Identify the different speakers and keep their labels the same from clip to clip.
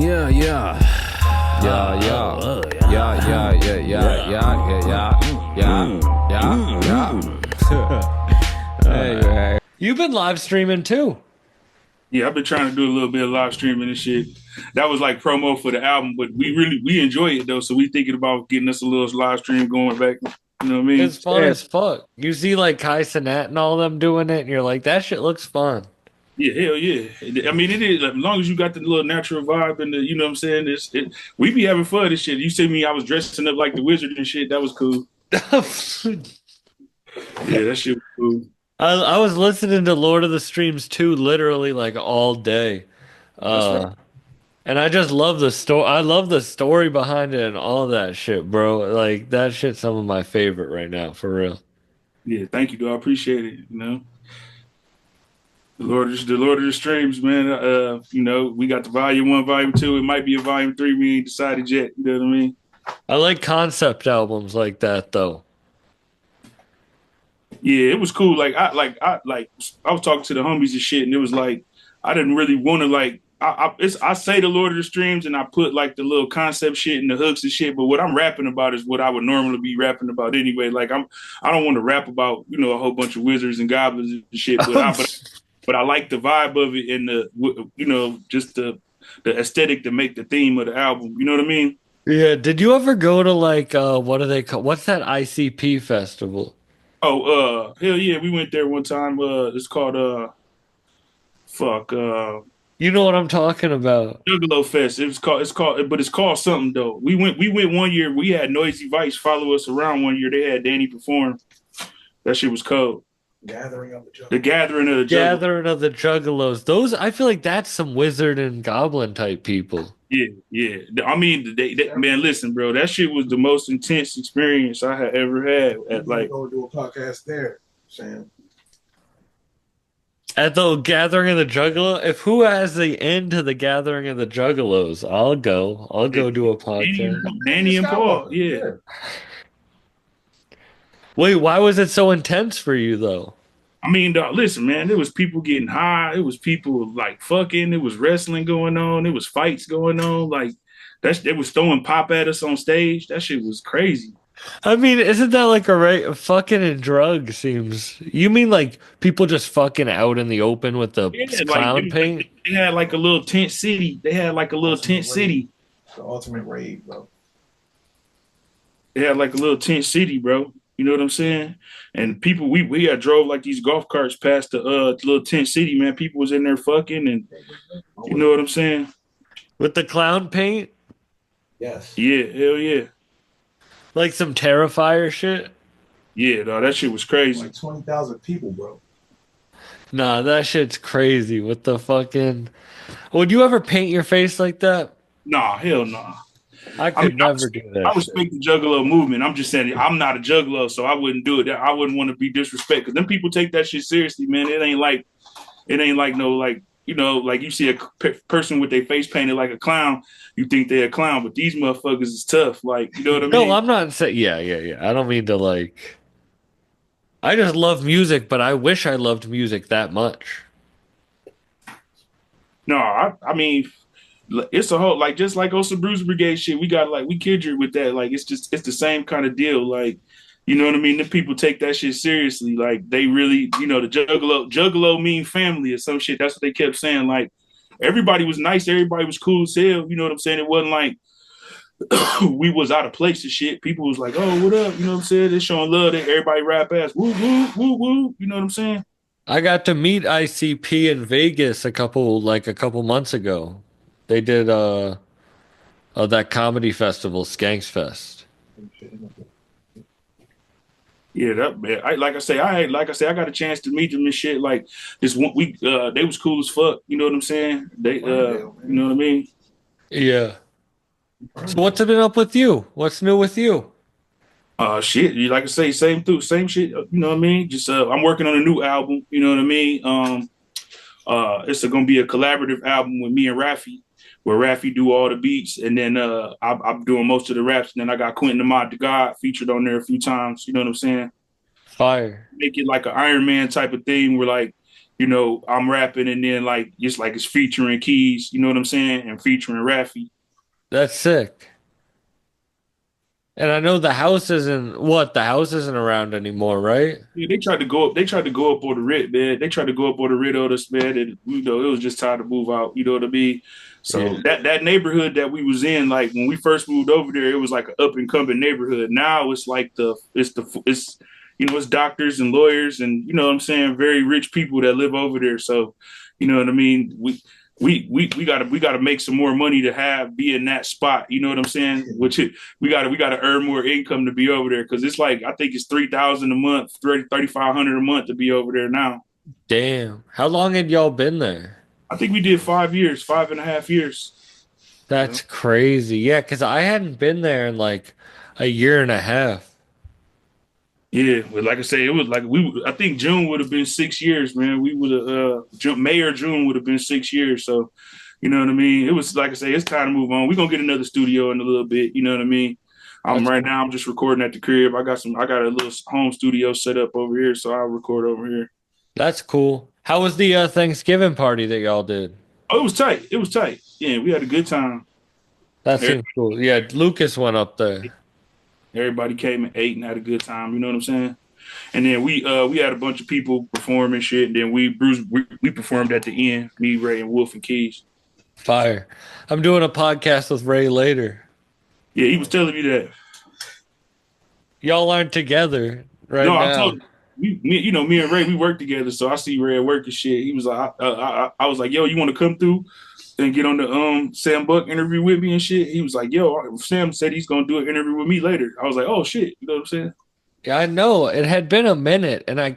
Speaker 1: Yeah, yeah. Yeah, yeah. Yeah, yeah, yeah, yeah, yeah, yeah, yeah. Hey.
Speaker 2: You've been live streaming too.
Speaker 3: Yeah, I've been trying to do a little bit of live streaming and shit. That was like promo for the album, but we enjoy it though. So we thinking about getting us a little live stream going back. You know what I mean?
Speaker 2: It's fun as fuck. You see like Kai Cenat and all them doing it, and you're like, that shit looks fun.
Speaker 3: Yeah, hell yeah. I mean, it is as long as you got the little natural vibe and the, you know what I'm saying. We be having fun and shit. You see me, I was dressing up like the wizard and shit. That was cool. Yeah, that shit was cool.
Speaker 2: I was listening to Lord of the Streams 2 literally like all day.
Speaker 3: That's right.
Speaker 2: And I just love the story. I love the story behind it and all that shit, bro. Like that shit's some of my favorite right now, for real.
Speaker 3: Yeah, thank you, though. I appreciate it. You know. The Lord of the Streams, man. We got the volume 1, volume 2. It might be a volume 3. We ain't decided yet. You know what I mean?
Speaker 2: I like concept albums like that though.
Speaker 3: Yeah, it was cool. I was talking to the homies and shit, and it was like I didn't really want to I say the Lord of the Streams and I put like the little concept shit and the hooks and shit, but what I'm rapping about is what I would normally be rapping about anyway. I don't want to rap about a whole bunch of wizards and goblins and shit, but I like the vibe of it and just the aesthetic to make the theme of the album. You know what I mean?
Speaker 2: Yeah, did you ever go to like what do they call what's that ICP festival?
Speaker 3: Oh, hell yeah, we went there one time. It's called fuck
Speaker 2: You know what I'm talking about.
Speaker 3: Juggalo Fest. But it's called something though. We went 1 year. We had Noisy Vice follow us around 1 year. They had Danny perform. That shit was cold. The Gathering of the
Speaker 2: Gathering of the Juggalos. Those I feel like that's some wizard and goblin type people.
Speaker 3: Yeah. I mean, man, listen, bro. That shit was the most intense experience I had ever had.
Speaker 4: Go do a podcast there, Sam.
Speaker 2: At the Gathering of the Juggalo, if who has the end to the Gathering of the Juggalos, I'll go. I'll go do a podcast.
Speaker 3: Danny and Paul, yeah.
Speaker 2: Wait, why was it so intense for you though?
Speaker 3: I mean, dog, listen, man, there was people getting high. It was people like fucking. It was wrestling going on. It was fights going on. Like they was throwing pop at us on stage. That shit was crazy.
Speaker 2: I mean, isn't that like fucking and drug seems? You mean like people just fucking out in the open with the clown paint?
Speaker 3: They had like a little tent city.
Speaker 4: The ultimate rave, bro.
Speaker 3: They had like a little tent city, bro. You know what I'm saying? And people, we had drove like these golf carts past the little tent city, man. People was in there fucking, and you know what I'm saying?
Speaker 2: With the clown paint?
Speaker 4: Yes.
Speaker 3: Yeah, hell yeah.
Speaker 2: Like some Terrifier shit?
Speaker 3: Yeah, dog, that shit was crazy.
Speaker 4: Like 20,000 people, bro.
Speaker 2: Nah, that shit's crazy. With the fucking... Would you ever paint your face like that?
Speaker 3: Nah, hell nah.
Speaker 2: I could never do that.
Speaker 3: I respect the Juggalo movement. I'm just saying, I'm not a Juggalo, so I wouldn't do it. I wouldn't want to be disrespectful. Because them people take that shit seriously, man. It ain't like no, like, like you see a person with their face painted like a clown, you think they're a clown, but these motherfuckers is tough. Like, you know what I mean?
Speaker 2: No, I'm not saying, yeah. I don't mean to like, I just love music, but I wish I loved music that much.
Speaker 3: No, I mean, it's a whole, like, just like on some Bruiser Brigade shit, we got, like, we kid you with that. Like, it's the same kind of deal. Like, you know what I mean? The people take that shit seriously. Like, they really, the Juggalo mean family or some shit. That's what they kept saying. Like, everybody was nice. Everybody was cool as hell. You know what I'm saying? It wasn't like we was out of place and shit. People was like, oh, what up? You know what I'm saying? They're showing love. Everybody rap ass. Woo, woo, woo, woo. You know what I'm saying?
Speaker 2: I got to meet ICP in Vegas a couple months ago. They did that comedy festival, Skanks Fest.
Speaker 3: Yeah, that man. I got a chance to meet them and shit. Like this one week, they was cool as fuck. You know what I'm saying? You know what I mean?
Speaker 2: Yeah. So what's been up with you? What's new with you?
Speaker 3: Shit. Like I say, same shit. You know what I mean? Just I'm working on a new album. You know what I mean? It's gonna be a collaborative album with me and Rafi, where Rafi do all the beats, and then I'm doing most of the raps, and then I got Quentin the Mod the God featured on there a few times. You know what I'm saying?
Speaker 2: Fire.
Speaker 3: Make it like an Iron Man type of thing, where like I'm rapping and then like it's featuring Keys, you know what I'm saying, and featuring Raffy.
Speaker 2: That's sick. And I know the house isn't around anymore, right?
Speaker 3: Yeah, they tried to go up. They tried to go up on the rent, man. They tried to go up on the rent on us, man. And it was just time to move out. You know what I mean?
Speaker 2: Yeah.
Speaker 3: So that neighborhood that we was in, like when we first moved over there, it was like an up and coming neighborhood. Now it's like it's doctors and lawyers and you know what I'm saying, very rich people that live over there. So, you know what I mean? We gotta make some more money to be in that spot. You know what I'm saying? We gotta earn more income to be over there because it's like I think it's 3,000 a month, 3,500 a month to be over there now.
Speaker 2: Damn. How long had y'all been there?
Speaker 3: I think we did 5 years, 5.5 years. Yeah,
Speaker 2: That's crazy. Yeah, because I hadn't been there in like a year and a half.
Speaker 3: yeah. But like I say, it was like I think June would have been 6 years, man. We would have May or June would have been 6 years. So, you know what I mean. It was like I say, it's time to move on. We're gonna get another studio in a little bit. You know what I mean.
Speaker 2: That's
Speaker 3: Right now I'm just recording at the crib. I got a little home studio set up over here, so I'll record over here.
Speaker 2: that's cool. How was the Thanksgiving party that y'all did?
Speaker 3: Oh, it was tight. It was tight. Yeah, we had a good time.
Speaker 2: That
Speaker 3: Every-
Speaker 2: seems cool. Yeah, Lucas went up there.
Speaker 3: Everybody came and ate and had a good time. You know what I'm saying? And then we had a bunch of people perform and shit. And then we performed at the end. Me, Ray, and Wolf and Keys.
Speaker 2: Fire. I'm doing a podcast with Ray later.
Speaker 3: Yeah, he was telling me that.
Speaker 2: Y'all aren't together right
Speaker 3: No, I
Speaker 2: now.
Speaker 3: told him. Me and Ray, we work together. So I see Ray at work and shit. He was like, I was like, yo, you want to come through and get on the Sam Buck interview with me and shit? He was like, yo, Sam said he's gonna do an interview with me later. I was like, oh shit, you know what I'm saying?
Speaker 2: Yeah, I know. It had been a minute, and I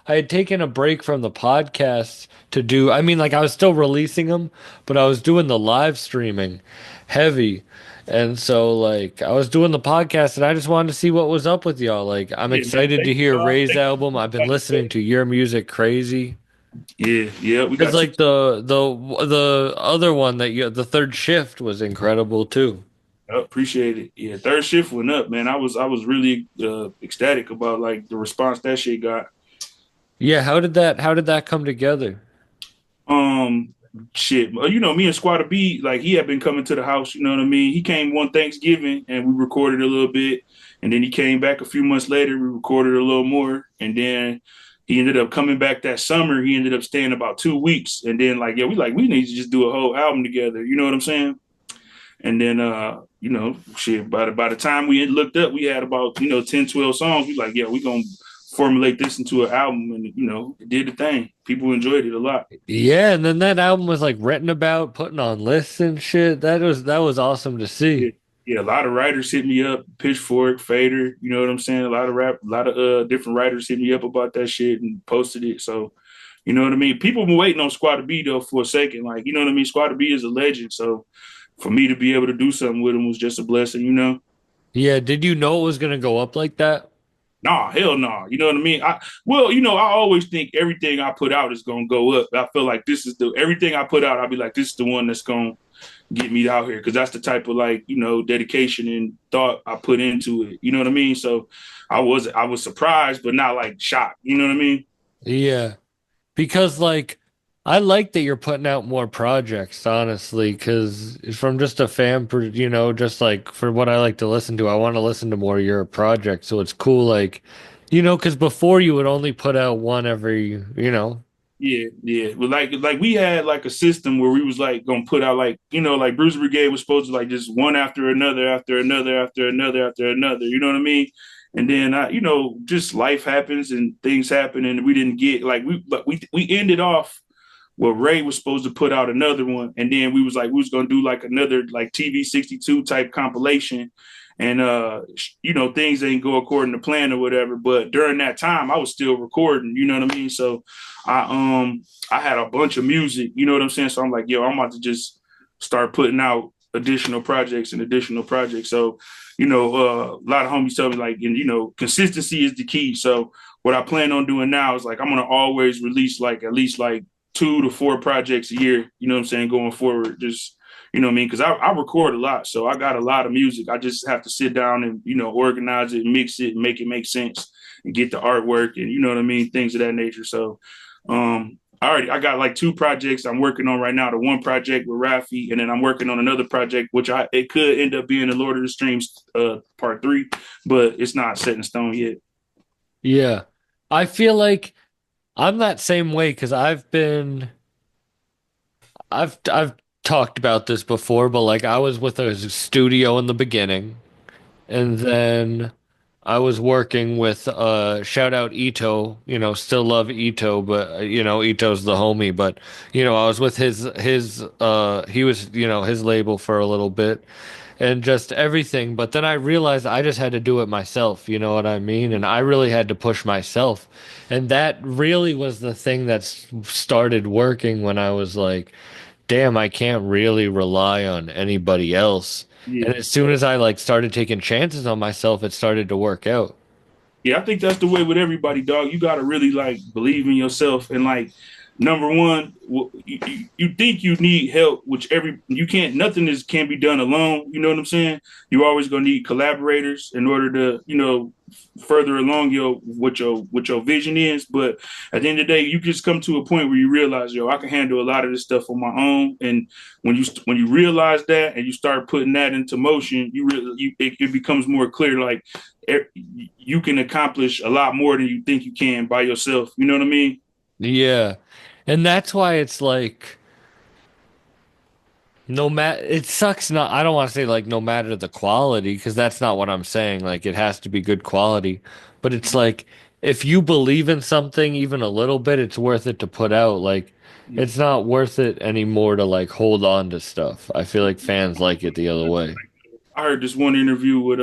Speaker 2: had taken a break from the podcast to do, I mean, like I was still releasing them, but I was doing the live streaming heavy. And so, like, I was doing the podcast, and I just wanted to see what was up with y'all. Like, I'm
Speaker 3: Yeah, man,
Speaker 2: excited to hear Ray's album. I've been listening to your music crazy.
Speaker 3: yeah, we
Speaker 2: It's
Speaker 3: got two.
Speaker 2: like the other one the third shift was incredible too.
Speaker 3: Appreciate it. Yeah, third shift went up, man. I was really ecstatic about like the response that shit got.
Speaker 2: Yeah, how did that come together?
Speaker 3: Um, shit. Me and Squatter B, like he had been coming to the house. You know what I mean? He came one Thanksgiving and we recorded a little bit, and then he came back a few months later. We recorded a little more, and then he ended up coming back that summer. He ended up staying about 2 weeks, and then like we need to just do a whole album together. You know what I'm saying? And then, shit, by the time we looked up, we had about, 10, 12 songs. We like, yeah, we going to formulate this into an album. And, it did the thing. People enjoyed it a lot.
Speaker 2: Yeah, and then that album was like written about, putting on lists and shit. That was awesome to
Speaker 3: Yeah.
Speaker 2: see.
Speaker 3: Yeah, a lot of writers hit me up, Pitchfork, Fader, you know what I'm saying? A lot of different writers hit me up about that shit and posted it. So, you know what I mean? People been waiting on Squatter B though for a second. Like, you know what I mean? Squatter B is a legend. So for me to be able to do something with him was just a blessing, you know?
Speaker 2: Yeah, did you know it was gonna go up like that?
Speaker 3: Nah, hell no. Nah. You know what I mean? I always think everything I put out is gonna go up. I feel like everything I put out, I'll be like, this is the one that's gonna get me out here. Cause that's the type of like, dedication and thought I put into it. You know what I mean? So I was surprised, but not like shocked. You know what I mean?
Speaker 2: Yeah. Because like I like that you're putting out more projects, honestly, because from just a fan, just like for what I like to listen to, I want to listen to more of your projects. So it's cool, like, because before you would only put out one every.
Speaker 3: Yeah, yeah. But like we had like a system where we was like gonna put out like, like Bruiser Brigade was supposed to like just one after another, after another, after another, after another. You know what I mean? And then just life happens and things happen, and we didn't get like we ended off. Well, Ray was supposed to put out another one, and then we was like we was gonna do like another like TV 62 type compilation, and things ain't go according to plan or whatever. But during that time, I was still recording. You know what I mean? So I had a bunch of music. You know what I'm saying? So I'm like, yo, I'm about to just start putting out additional projects and additional projects. So a lot of homies tell me like, and consistency is the key. So what I plan on doing now is like I'm gonna always release like at least like 2 to 4 projects a year, you know what I'm saying, going forward. Just, you know what I mean? Because I record a lot. So I got a lot of music. I just have to sit down and, organize it, mix it, and make it make sense and get the artwork and, you know what I mean? Things of that nature. So I got like two projects I'm working on right now. The one project with Rafi, and then I'm working on another project, which it could end up being the Lord of the Streams part three, but it's not set in stone yet.
Speaker 2: Yeah. I feel like I'm that same way because I've talked about this before, but like I was with a studio in the beginning, and then I was working with shout out Ito, still love Ito, but Ito's the homie, but I was with his he was, his label for a little bit and just everything, but then I realized I just had to do it myself, you know what I mean? And I really had to push myself. And that really was the thing that started working when I was like, damn, I can't really rely on anybody else.
Speaker 3: Yeah.
Speaker 2: And as soon as I like started taking chances on myself, it started to work out.
Speaker 3: Yeah, I think that's the way with everybody, dog. You got to really like believe in yourself and like number one, you think you need help, which you can't. Nothing is can be done alone. You know what I'm saying? You always gonna need collaborators in order to further along your vision is. But at the end of the day, you just come to a point where you realize, I can handle a lot of this stuff on my own. And when you realize that and you start putting that into motion, it becomes more clear. Like you can accomplish a lot more than you think you can by yourself. You know what I mean?
Speaker 2: Yeah. And that's why it's like no matter it sucks not I don't want to say like no matter the quality because that's not what I'm saying. Like it has to be good quality. But it's like if you believe in something even a little bit, it's worth it to put out. Like
Speaker 3: Yeah.
Speaker 2: it's not worth it anymore to like hold on to stuff. I feel like fans like it the other way.
Speaker 3: I heard this one interview with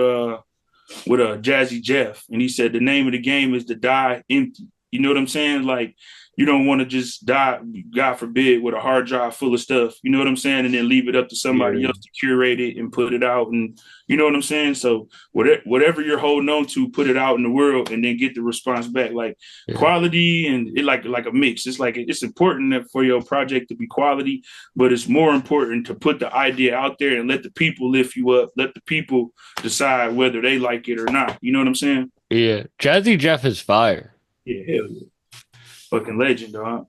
Speaker 3: Jazzy Jeff, and he said the name of the game is to die empty. You know what I'm saying? Like you don't want to just die, God forbid, with a hard drive full of stuff. You know what I'm saying? And then leave it up to somebody
Speaker 2: Yeah.
Speaker 3: else to curate it and put it out. And you know what I'm saying? So whatever you're holding on to, put it out in the world and then get the response back. Like
Speaker 2: Yeah.
Speaker 3: quality and it like a mix. It's like it's important for your project to be quality, but it's more important to put the idea out there and let the people lift you up. Let the people decide whether they like it or not. You know what I'm saying?
Speaker 2: Yeah. Jazzy Jeff is fire.
Speaker 3: Yeah, hell yeah. Fucking legend, dog.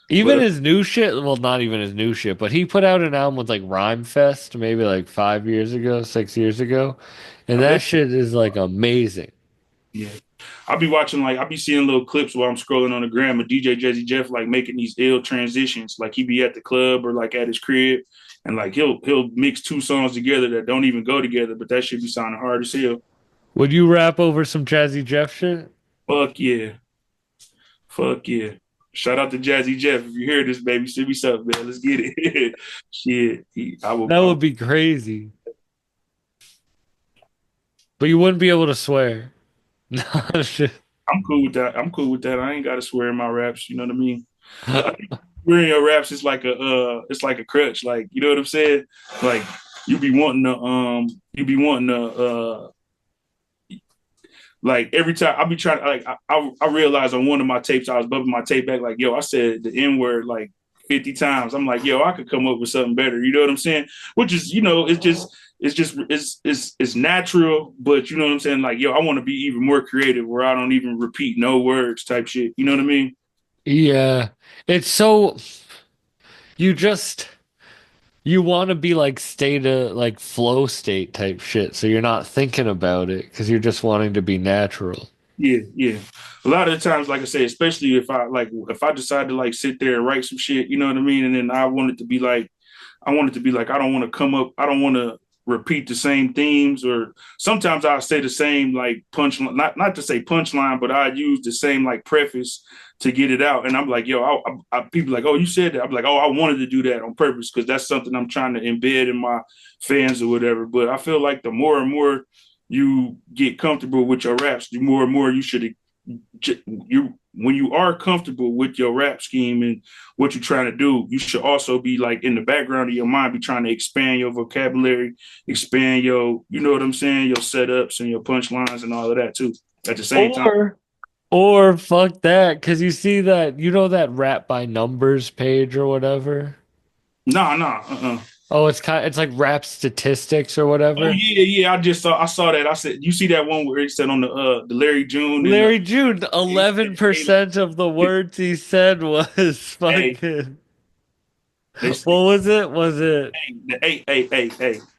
Speaker 2: Even
Speaker 3: But
Speaker 2: his new shit, well, not even his new shit, but he put out an album with like Rhyme Fest maybe like 5 years ago, 6 years ago. And
Speaker 3: I
Speaker 2: that
Speaker 3: bet,
Speaker 2: shit is like amazing.
Speaker 3: yeah. I'll be watching I'll be seeing little clips while I'm scrolling on the gram of DJ Jazzy Jeff like making these ill transitions. Like he be at the club or like at his crib and like he'll mix two songs together that don't even go together, but that should be sounding hard as hell.
Speaker 2: Would you rap over some Jazzy Jeff shit?
Speaker 3: Fuck yeah. Fuck yeah. Shout out to Jazzy Jeff. If you hear this, baby, send me something, man. Let's get it. Shit.
Speaker 2: That would be crazy. But you wouldn't be able to swear. No shit.
Speaker 3: I'm cool with that. I'm cool with that. I ain't gotta swear in my raps, you know what I mean? I think swearing your raps is like it's like a crutch. Like, you know what I'm saying? Like you be wanting to like every time I be trying to like I realized on one of my tapes I was bumping my tape back like I said the N word like 50 times. I'm like I could come up with something better. You know what I'm saying? Which is it's natural, but you know what I'm saying? Like I want to be even more creative where I don't even repeat no words type shit. You know what I mean?
Speaker 2: Yeah. It's so you just you want to be like state of like flow state type shit. So you're not thinking about it because you're just wanting to be natural.
Speaker 3: Yeah, yeah. A lot of the times, like I say, especially if I decide to like sit there and write some shit, you know what I mean? And then I want it to be like I don't want to come up, I don't want to repeat the same themes, or sometimes I'll say the same like punchline, not to say punchline, but I use the same like preface to get it out. And I'm like, people like, oh, you said that. I'm like, oh, I wanted to do that on purpose because that's something I'm trying to embed in my fans or whatever. But I feel like the more and more you get comfortable with your raps, the more and more you should when you are comfortable with your rap scheme and what you're trying to do, you should also be like in the background of your mind, be trying to expand your vocabulary, expand you know what I'm saying, your setups and your punchlines and all of that too. At the same time.
Speaker 2: Or fuck that, because you see that, that rap by numbers page or whatever?
Speaker 3: Nah.
Speaker 2: Oh, it's like rap statistics or
Speaker 3: Oh
Speaker 2: whatever.
Speaker 3: yeah. I saw that. I said, you see that one where it said on the Larry June and
Speaker 2: Larry June,
Speaker 3: they,
Speaker 2: 11% of the words he said was
Speaker 3: hey,
Speaker 2: fucking.
Speaker 3: they
Speaker 2: What
Speaker 3: say,
Speaker 2: was it? Was it?
Speaker 3: hey,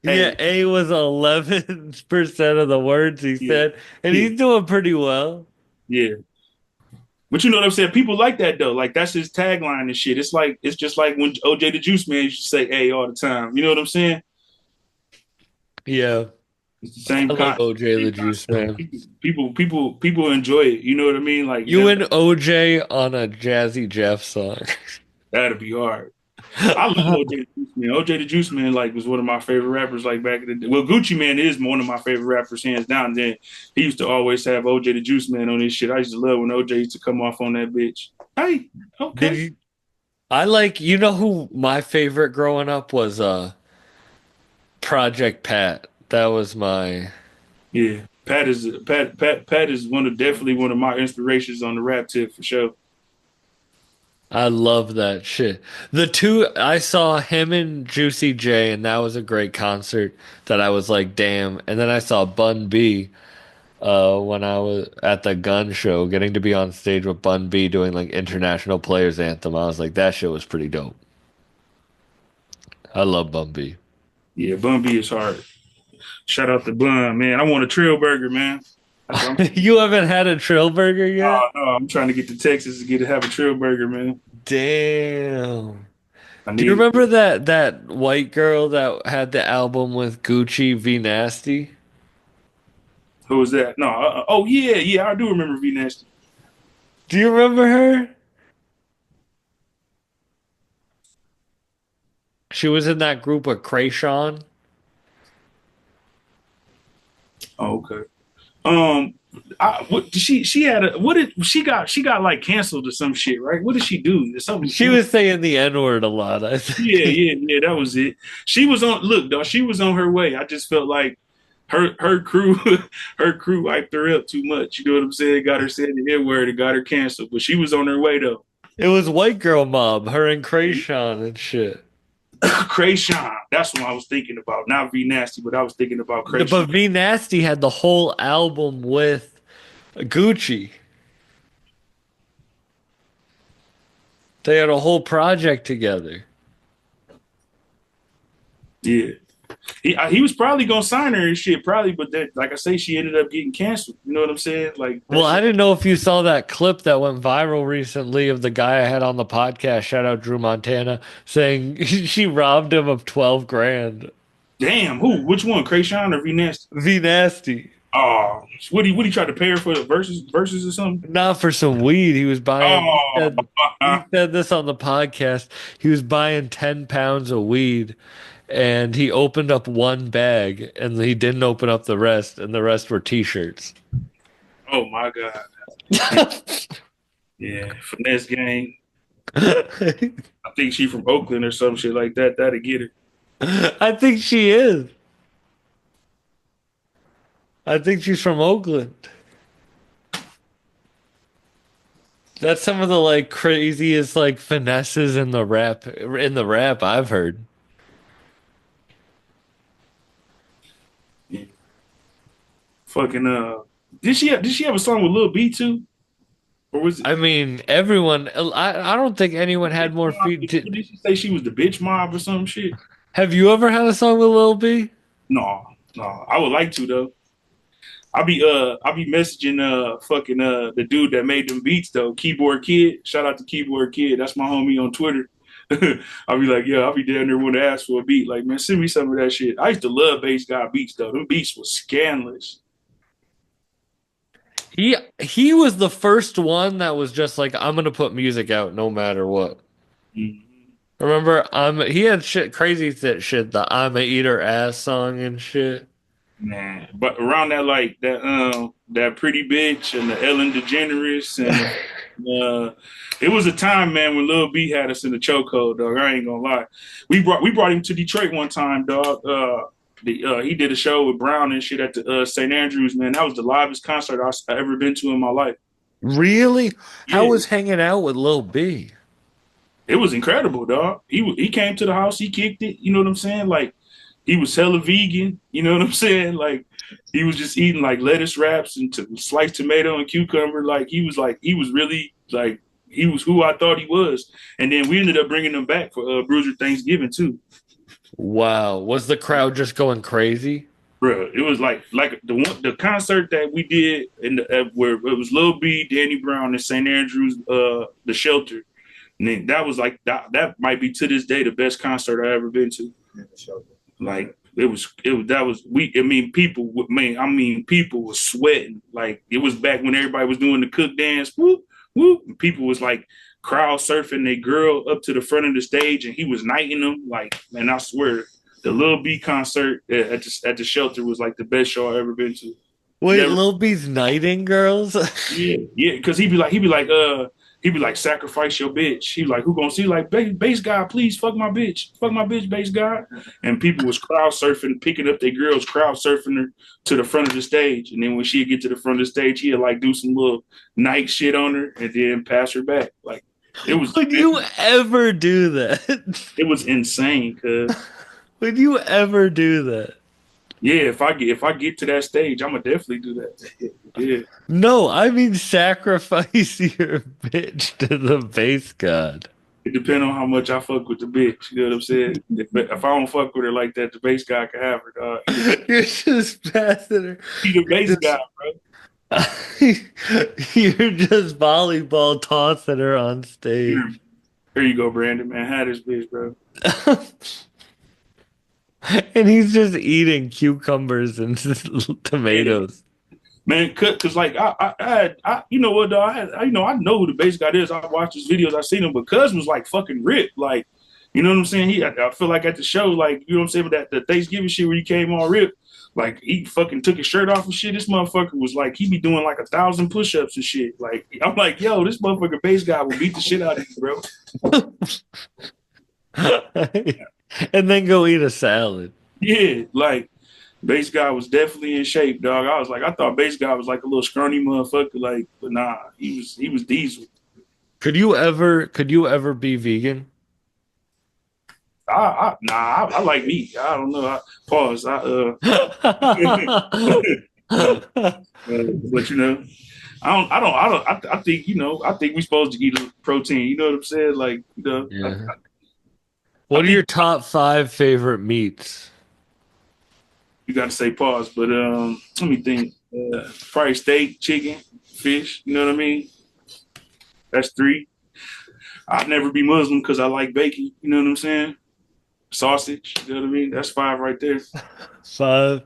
Speaker 2: Yeah, A was 11% of the words he
Speaker 3: yeah,
Speaker 2: said, and
Speaker 3: yeah,
Speaker 2: he's doing pretty well.
Speaker 3: yeah. But you know what I'm saying? People like that though. Like that's his tagline and shit. It's just like when OJ the Juice Man used to say "hey" all the time. You know what I'm saying?
Speaker 2: Yeah,
Speaker 3: It's the same
Speaker 2: I like
Speaker 3: concept.
Speaker 2: OJ
Speaker 3: Same
Speaker 2: the Juice
Speaker 3: concept.
Speaker 2: Man.
Speaker 3: People enjoy it. You know what I mean? Like
Speaker 2: You and OJ on a Jazzy Jeff song.
Speaker 3: that'd be hard. I love OJ the Juice Man. OJ the Juice Man like was one of my favorite rappers like back in the day. Well, Gucci Man is one of my favorite rappers hands down. And then he used to always have OJ the Juice Man on his shit. I used to love when OJ used to come off on that bitch. Hey,
Speaker 2: Did
Speaker 3: okay.
Speaker 2: you? I like. You know who my favorite growing up was? Project Pat. That was my.
Speaker 3: Yeah. Pat is definitely one of my inspirations on the rap tip for sure.
Speaker 2: I love that shit. The two I saw him and Juicy J, and that was a great concert. That I was like, damn. And then I saw Bun B. When I was at the gun show, getting to be on stage with Bun B doing like International Players Anthem. I was like, that shit was pretty dope. I love Bun B.
Speaker 3: Yeah, Bun B is hard. Shout out to Bun, man. I want a trail burger, man. That's what I'm.
Speaker 2: You haven't had a Trill Burger yet?
Speaker 3: Oh no, I'm trying to get to Texas to have a trail burger, man.
Speaker 2: Damn.
Speaker 3: I
Speaker 2: Do you
Speaker 3: need it.
Speaker 2: remember that white girl that had the album with Gucci V Nasty?
Speaker 3: Who was that? No. Oh yeah. I do remember V Nasty.
Speaker 2: Do you remember her? She was in that group with Krayshawn.
Speaker 3: Oh, okay. Um, what she had a what did she got like canceled or some shit, right? What did she do? Something
Speaker 2: She was saying the N-word a lot, I
Speaker 3: yeah,
Speaker 2: think.
Speaker 3: yeah, yeah, that was it. She was on look, though, she was on her way. I just felt like her crew her crew hyped her up too much. You know what I'm saying? Got her saying the N-word and got her canceled. But she was on her way though.
Speaker 2: It was White Girl Mob, her and Krayshawn and shit.
Speaker 3: Krayshawn. That's what I was thinking about. Not V Nasty, but I was thinking about Krayshawn.
Speaker 2: But V Nasty had the whole album with Gucci. They had a whole project together.
Speaker 3: Yeah. He was probably gonna sign her and shit, probably, but that, like I say, she ended up getting canceled. You know what I'm saying? Like that
Speaker 2: Well, I
Speaker 3: shit.
Speaker 2: didn't know if you saw that clip that went viral recently of the guy I had on the podcast, shout out Drew Montana, saying she robbed him of 12 grand.
Speaker 3: Damn, who? Which one? Krayshawn or V Nasty?
Speaker 2: V Nasty.
Speaker 3: Oh, what he tried to pay her for the verses or something?
Speaker 2: Not for some weed. He was buying,
Speaker 3: Oh,
Speaker 2: he said this on the podcast. He was buying 10 pounds of weed and he opened up one bag and he didn't open up the rest, and the rest were t-shirts.
Speaker 3: oh my God. Yeah, finesse gang. I think she from Oakland or some shit like that. That'd get her.
Speaker 2: I think she is. I think she's from Oakland. That's some of the like craziest like finesses in the rap I've heard.
Speaker 3: Yeah. Fucking did she have a song with Lil B too? Or was it
Speaker 2: I mean, everyone. I don't think anyone had
Speaker 3: Bitch
Speaker 2: more
Speaker 3: Mob?
Speaker 2: feet.
Speaker 3: Did she say she was the bitch mob or some shit?
Speaker 2: Have you ever had a song with Lil B?
Speaker 3: No, no. I would like to though. I'll be messaging fucking the dude that made them beats though, Keyboard Kid. Shout out to Keyboard Kid. That's my homie on Twitter. I'll be like, yeah, I'll be down there when they ask for a beat. Like, man, send me some of that shit. I used to love bass guy beats though. Them beats was scandalous.
Speaker 2: He was the first one that was just like, I'm gonna put music out no matter what.
Speaker 3: Mhm.
Speaker 2: Remember, he had shit crazy shit, the I'm a eater ass song and shit.
Speaker 3: Man, but around that like that pretty bitch and the Ellen DeGeneres and it was a time, man, when Lil B had us in the chokehold, dog. I ain't gonna lie. We brought him to Detroit one time, dog. He did a show with Brown and shit at the St. Andrews, man. That was the livest concert I ever been to in my life.
Speaker 2: Really? How
Speaker 3: Yeah,
Speaker 2: was hanging out with Lil B?
Speaker 3: It was incredible, dog. He came to the house, he kicked it. You know what I'm saying? Like he was hella vegan. You know what I'm saying? Like he was just eating like lettuce wraps and sliced tomato and cucumber. Like he was really like he was who I thought he was. And then we ended up bringing him back for Bruiser Thanksgiving too.
Speaker 2: Wow. Was the crowd just going crazy?
Speaker 3: Bro, it was like the concert that we did in the where it was Lil B, Danny Brown, and St. Andrews, the Shelter. And then that was like that might be to this day the best concert I ever been to. Like people was sweating. Like it was back when everybody was doing the cook dance, whoop, whoop. And people was like crowd surfing their girl up to the front of the stage and he was knighting them. Like, man, I swear the Lil B concert at the Shelter was like the best show I ever been to.
Speaker 2: Wait,
Speaker 3: Never,
Speaker 2: Lil B's knighting girls?
Speaker 3: yeah, because he'd be like, sacrifice your bitch. He like, who gonna see like bass guy, please fuck my bitch, bass guy. And people was crowd surfing, picking up their girls, crowd surfing her to the front of the stage. And then when she'd get to the front of the stage, he'd like do some little night shit on her and then pass her back. Like
Speaker 2: Would you ever do that?
Speaker 3: it was insane, cuz.
Speaker 2: Would you ever do that?
Speaker 3: Yeah, if I get to that stage, I'm gonna definitely do that. Yeah.
Speaker 2: No, I mean sacrifice your bitch to the base god.
Speaker 3: It depends on how much I fuck with the bitch. You know what I'm saying? If I don't fuck with her like that, the bass guy can have her, dog.
Speaker 2: You're just passing her.
Speaker 3: He the bass
Speaker 2: You're
Speaker 3: guy,
Speaker 2: just,
Speaker 3: bro.
Speaker 2: you're just volleyball tossing her on stage.
Speaker 3: Here you go, Brandon, man. Have this bitch, bro.
Speaker 2: And he's just eating cucumbers and tomatoes.
Speaker 3: Man, cause like you know what, dog? I know who the bass guy is. I watched his videos, I seen him, but Cuz was like fucking ripped, like, you know what I'm saying? I feel like at the show, like, you know what I'm saying, with that the Thanksgiving shit where he came all ripped, like he fucking took his shirt off and shit. This motherfucker was like, he be doing like 1,000 push-ups and shit. Like, I'm like, yo, this motherfucker bass guy will beat the shit out of you, bro.
Speaker 2: And then go eat a salad.
Speaker 3: Yeah, like bass guy was definitely in shape, dog. I was like, I thought bass guy was like a little scrawny motherfucker, like, but nah, he was diesel.
Speaker 2: Could you ever be vegan?
Speaker 3: I like meat. I don't know. Pause. But you know, I think, you know, I think we supposed to eat protein. You know what I'm saying? Like, you know,
Speaker 2: Yeah. What are your top 5 favorite meats?
Speaker 3: you got to say pause. But let me think. Probably steak, chicken, fish. You know what I mean? That's 3. I'd never be Muslim because I like bacon. You know what I'm saying? Sausage. You know what I mean? That's 5 right there.
Speaker 2: 5.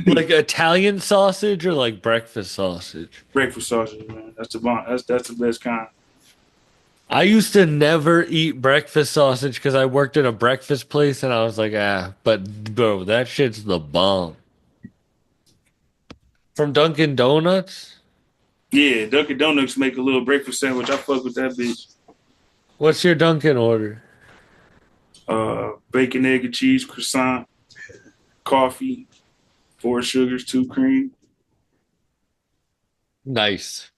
Speaker 2: Like Italian sausage or like breakfast sausage?
Speaker 3: Breakfast sausage, man. That's the bomb. That's the best kind.
Speaker 2: I used to never eat breakfast sausage because I worked in a breakfast place and I was like, but bro, that shit's the bomb. From Dunkin' Donuts?
Speaker 3: Yeah, Dunkin' Donuts make a little breakfast sandwich. I fuck with that bitch.
Speaker 2: What's your Dunkin' order?
Speaker 3: Bacon, egg, and cheese, croissant, coffee, 4 sugars, 2 cream.
Speaker 2: Nice.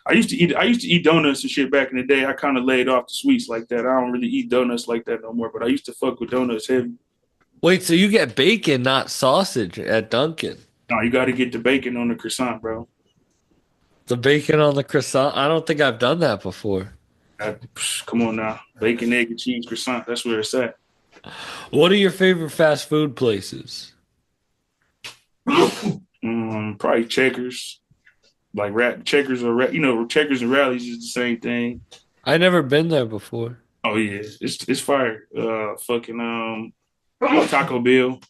Speaker 3: I used to eat donuts and shit back in the day. I kind of laid off the sweets like that. I don't really eat donuts like that no more. But I used to fuck with donuts heavy.
Speaker 2: Wait, so you get bacon, not sausage at Dunkin'?
Speaker 3: No, you got to get the bacon on the croissant, bro.
Speaker 2: The bacon on the croissant? I don't think I've done that before.
Speaker 3: Come on now, bacon, egg, and cheese croissant. That's where it's at.
Speaker 2: What are your favorite fast food places?
Speaker 3: Probably Checkers, like Checkers you know, Checkers and Rallies is the same thing.
Speaker 2: I never been there before.
Speaker 3: Oh yeah, it's fire. Fucking Taco Bell.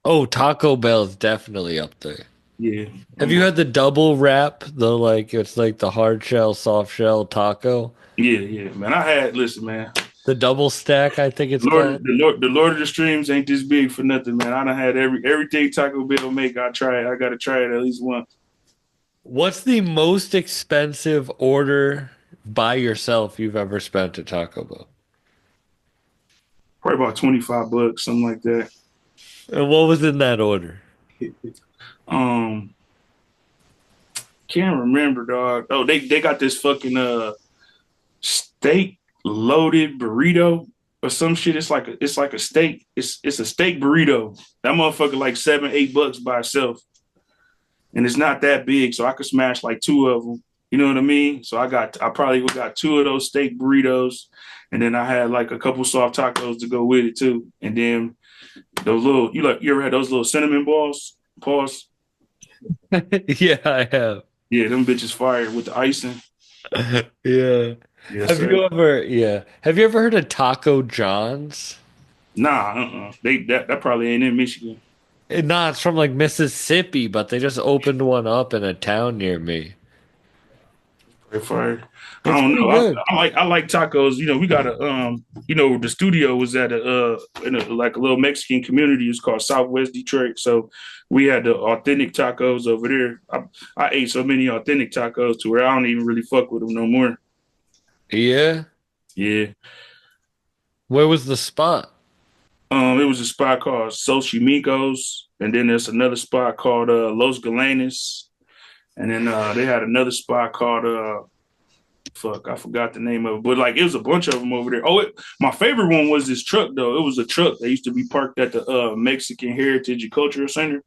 Speaker 2: Oh, Taco Bell's definitely up there.
Speaker 3: Yeah.
Speaker 2: Have you had the double wrap? It's like the hard shell, soft shell taco.
Speaker 3: Yeah, man. Listen, man.
Speaker 2: The double stack, I think it's called.
Speaker 3: The Lord of the Streams ain't this big for nothing, man. I done had everything Taco Bell make. I gotta try it at least once.
Speaker 2: What's the most expensive order by yourself you've ever spent at Taco Bell?
Speaker 3: Probably about $25, something like that.
Speaker 2: And what was in that order?
Speaker 3: Can't remember, dog. Oh, they got this fucking steak. loaded burrito or some shit. It's like a steak. It's a steak burrito. That motherfucker like $7-8 by itself, and it's not that big, so I could smash like two of them. You know what I mean? So I probably got two of those steak burritos, and then I had like a couple soft tacos to go with it too, and then those little you ever had those little cinnamon balls? Pause.
Speaker 2: Yeah, I have.
Speaker 3: Yeah, them bitches fire with the icing.
Speaker 2: Yeah.
Speaker 3: Yes, sir.
Speaker 2: Have you ever heard of Taco John's?
Speaker 3: Nah, that probably ain't in Michigan.
Speaker 2: Nah, it's from like Mississippi, but they just opened one up in a town near me.
Speaker 3: They're fire. I
Speaker 2: It's
Speaker 3: don't
Speaker 2: pretty
Speaker 3: know.
Speaker 2: good.
Speaker 3: I like tacos. We got the studio was at in a like a little Mexican community. It's called Southwest Detroit. So we had the authentic tacos over there. I ate so many authentic tacos to where I don't even really fuck with them no more.
Speaker 2: Yeah.
Speaker 3: Yeah.
Speaker 2: Where was the spot?
Speaker 3: It was a spot called Xochimilco's, and then there's another spot called Los Galenes, and then they had another spot called fuck, I forgot the name of it, but like it was a bunch of them over there. My favorite one was this truck though. It was a truck that used to be parked at the Mexican Heritage and Cultural Center,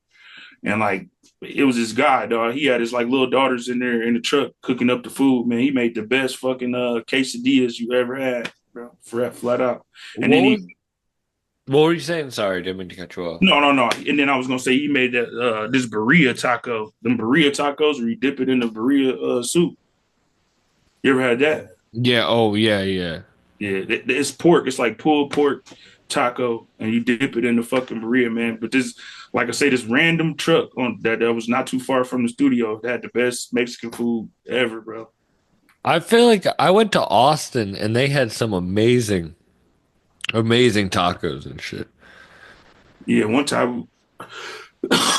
Speaker 3: and like it was this guy, dog. He had his like little daughters in there in the truck cooking up the food. Man, he made the best fucking quesadillas you ever had, bro. Flat out. And
Speaker 2: What
Speaker 3: then
Speaker 2: was, what were you saying? Sorry, didn't mean to cut you off.
Speaker 3: no. And then I was gonna say he made that this burrito taco. Them burrito tacos where you dip it in the burrito soup. You ever had that?
Speaker 2: Yeah, oh yeah.
Speaker 3: Yeah, it's pork. It's like pulled pork taco, and you dip it in the fucking burrito, man. But this, like I say, this random truck on that was not too far from the studio that had the best Mexican food ever, bro.
Speaker 2: I feel like I went to Austin and they had some amazing tacos and shit.
Speaker 3: Yeah, one time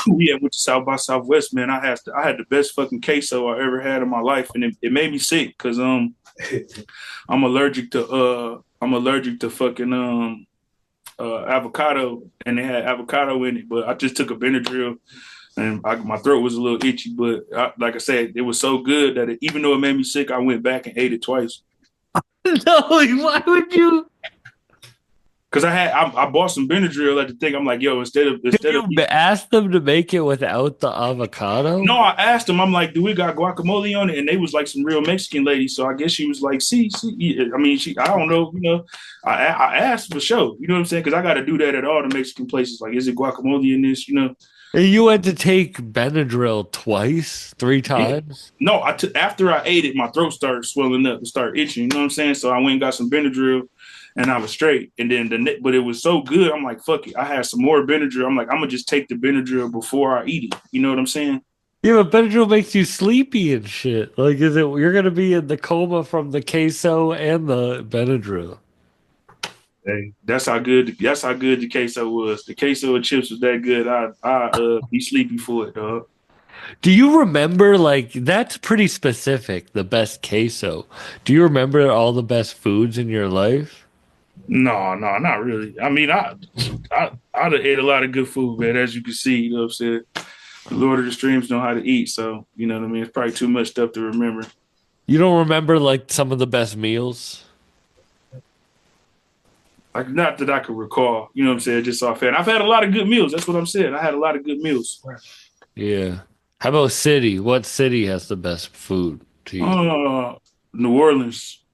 Speaker 3: we went to South by Southwest, man. I had the best fucking queso I ever had in my life, and it made me sick because I'm allergic to fucking avocado, and they had avocado in it. But I just took a Benadryl, and my throat was a little itchy. But like I said, it was so good that even though it made me sick, I went back and ate it twice.
Speaker 2: No, why would you?
Speaker 3: Cause I bought some Benadryl at the thing. I'm like, yo, instead of
Speaker 2: You asked them to make it without the avocado?
Speaker 3: no, I asked them. I'm like, do we got guacamole on it? And they was like some real Mexican lady. So I guess she was like, see. I mean, I don't know. I asked for sure. You know what I'm saying? Because I got to do that at all the Mexican places. Like, is it guacamole in this?
Speaker 2: And you had to take Benadryl twice, three times?
Speaker 3: No, after I ate it, my throat started swelling up and started itching. You know what I'm saying? So I went and got some Benadryl, and I was straight. And then but it was so good. I'm like, fuck it. I had some more Benadryl. I'm like, I'm gonna just take the Benadryl before I eat it. You know what I'm saying?
Speaker 2: Yeah, but Benadryl makes you sleepy and shit. Like, you're gonna be in the coma from the queso and the Benadryl.
Speaker 3: Hey, that's how good the queso was. The queso and chips was that good. I be sleepy for it, dog.
Speaker 2: Do you remember, like, that's pretty specific, the best queso. Do you remember all the best foods in your life?
Speaker 3: No, not really. I mean, I'd ate a lot of good food, man. As you can see, you know what I'm saying. The Lord of the Streams know how to eat, so you know what I mean. It's probably too much stuff to remember.
Speaker 2: You don't remember, like, some of the best meals?
Speaker 3: Like not that I could recall. You know what I'm saying? Just offhand. I've had a lot of good meals. That's what I'm saying. I had a lot of good meals.
Speaker 2: Yeah. How about city? What city has the best food to you?
Speaker 3: New Orleans.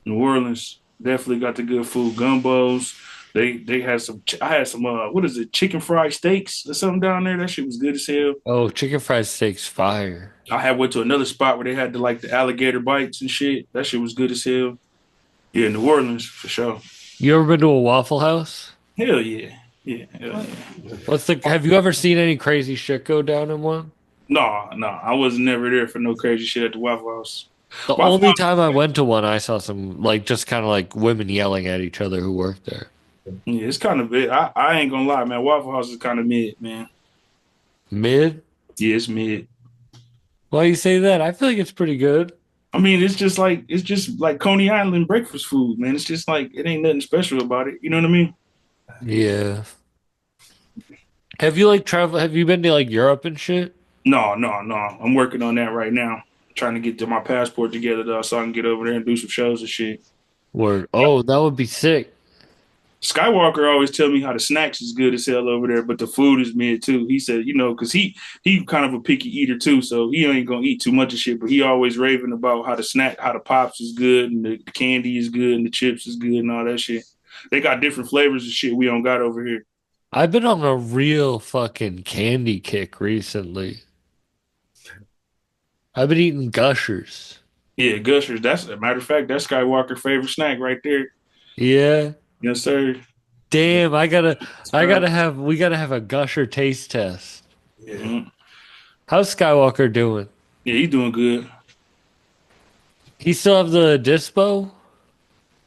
Speaker 3: New Orleans definitely got the good food. Gumbos. They had some. I had some. What is it? Chicken fried steaks or something down there. That shit was good as hell.
Speaker 2: Oh, chicken fried steak's fire.
Speaker 3: I had went to another spot where they had the alligator bites and shit. That shit was good as hell. Yeah, New Orleans for sure.
Speaker 2: You ever been to a Waffle House?
Speaker 3: Hell yeah. Yeah, hell yeah.
Speaker 2: Have you ever seen any crazy shit go down in one?
Speaker 3: No, I wasn't never there for no crazy shit at the Waffle House.
Speaker 2: The only time I went to one, I saw some, like, just kind of like women yelling at each other who worked there.
Speaker 3: Yeah, it's kind of big. I ain't gonna lie, man. Waffle House is kind of mid, man.
Speaker 2: Mid?
Speaker 3: Yeah, it's mid.
Speaker 2: Why you say that? I feel like it's pretty good.
Speaker 3: I mean, it's just like Coney Island breakfast food, man. It's just like it ain't nothing special about it. You know what I mean?
Speaker 2: Yeah. Have you have you been to like Europe and shit?
Speaker 3: No. I'm working on that right now. Trying to get my passport together though, so I can get over there and do some shows and shit.
Speaker 2: Word. Oh, that would be sick.
Speaker 3: Skywalker always tell me how the snacks is good as hell over there, but the food is mid too. He said, because he kind of a picky eater too, so he ain't gonna eat too much of shit. But he always raving about how the pops is good and the candy is good and the chips is good and all that shit. They got different flavors of shit we don't got over here.
Speaker 2: I've been on a real fucking candy kick recently. I've been eating Gushers.
Speaker 3: Yeah, Gushers. That's a matter of fact. That's Skywalker favorite snack right there.
Speaker 2: Yeah.
Speaker 3: Yes, sir.
Speaker 2: Damn, we gotta have a Gusher taste test.
Speaker 4: Yeah.
Speaker 3: Mhm.
Speaker 2: How's Skywalker doing?
Speaker 3: Yeah, he doing good.
Speaker 2: He still have the dispo?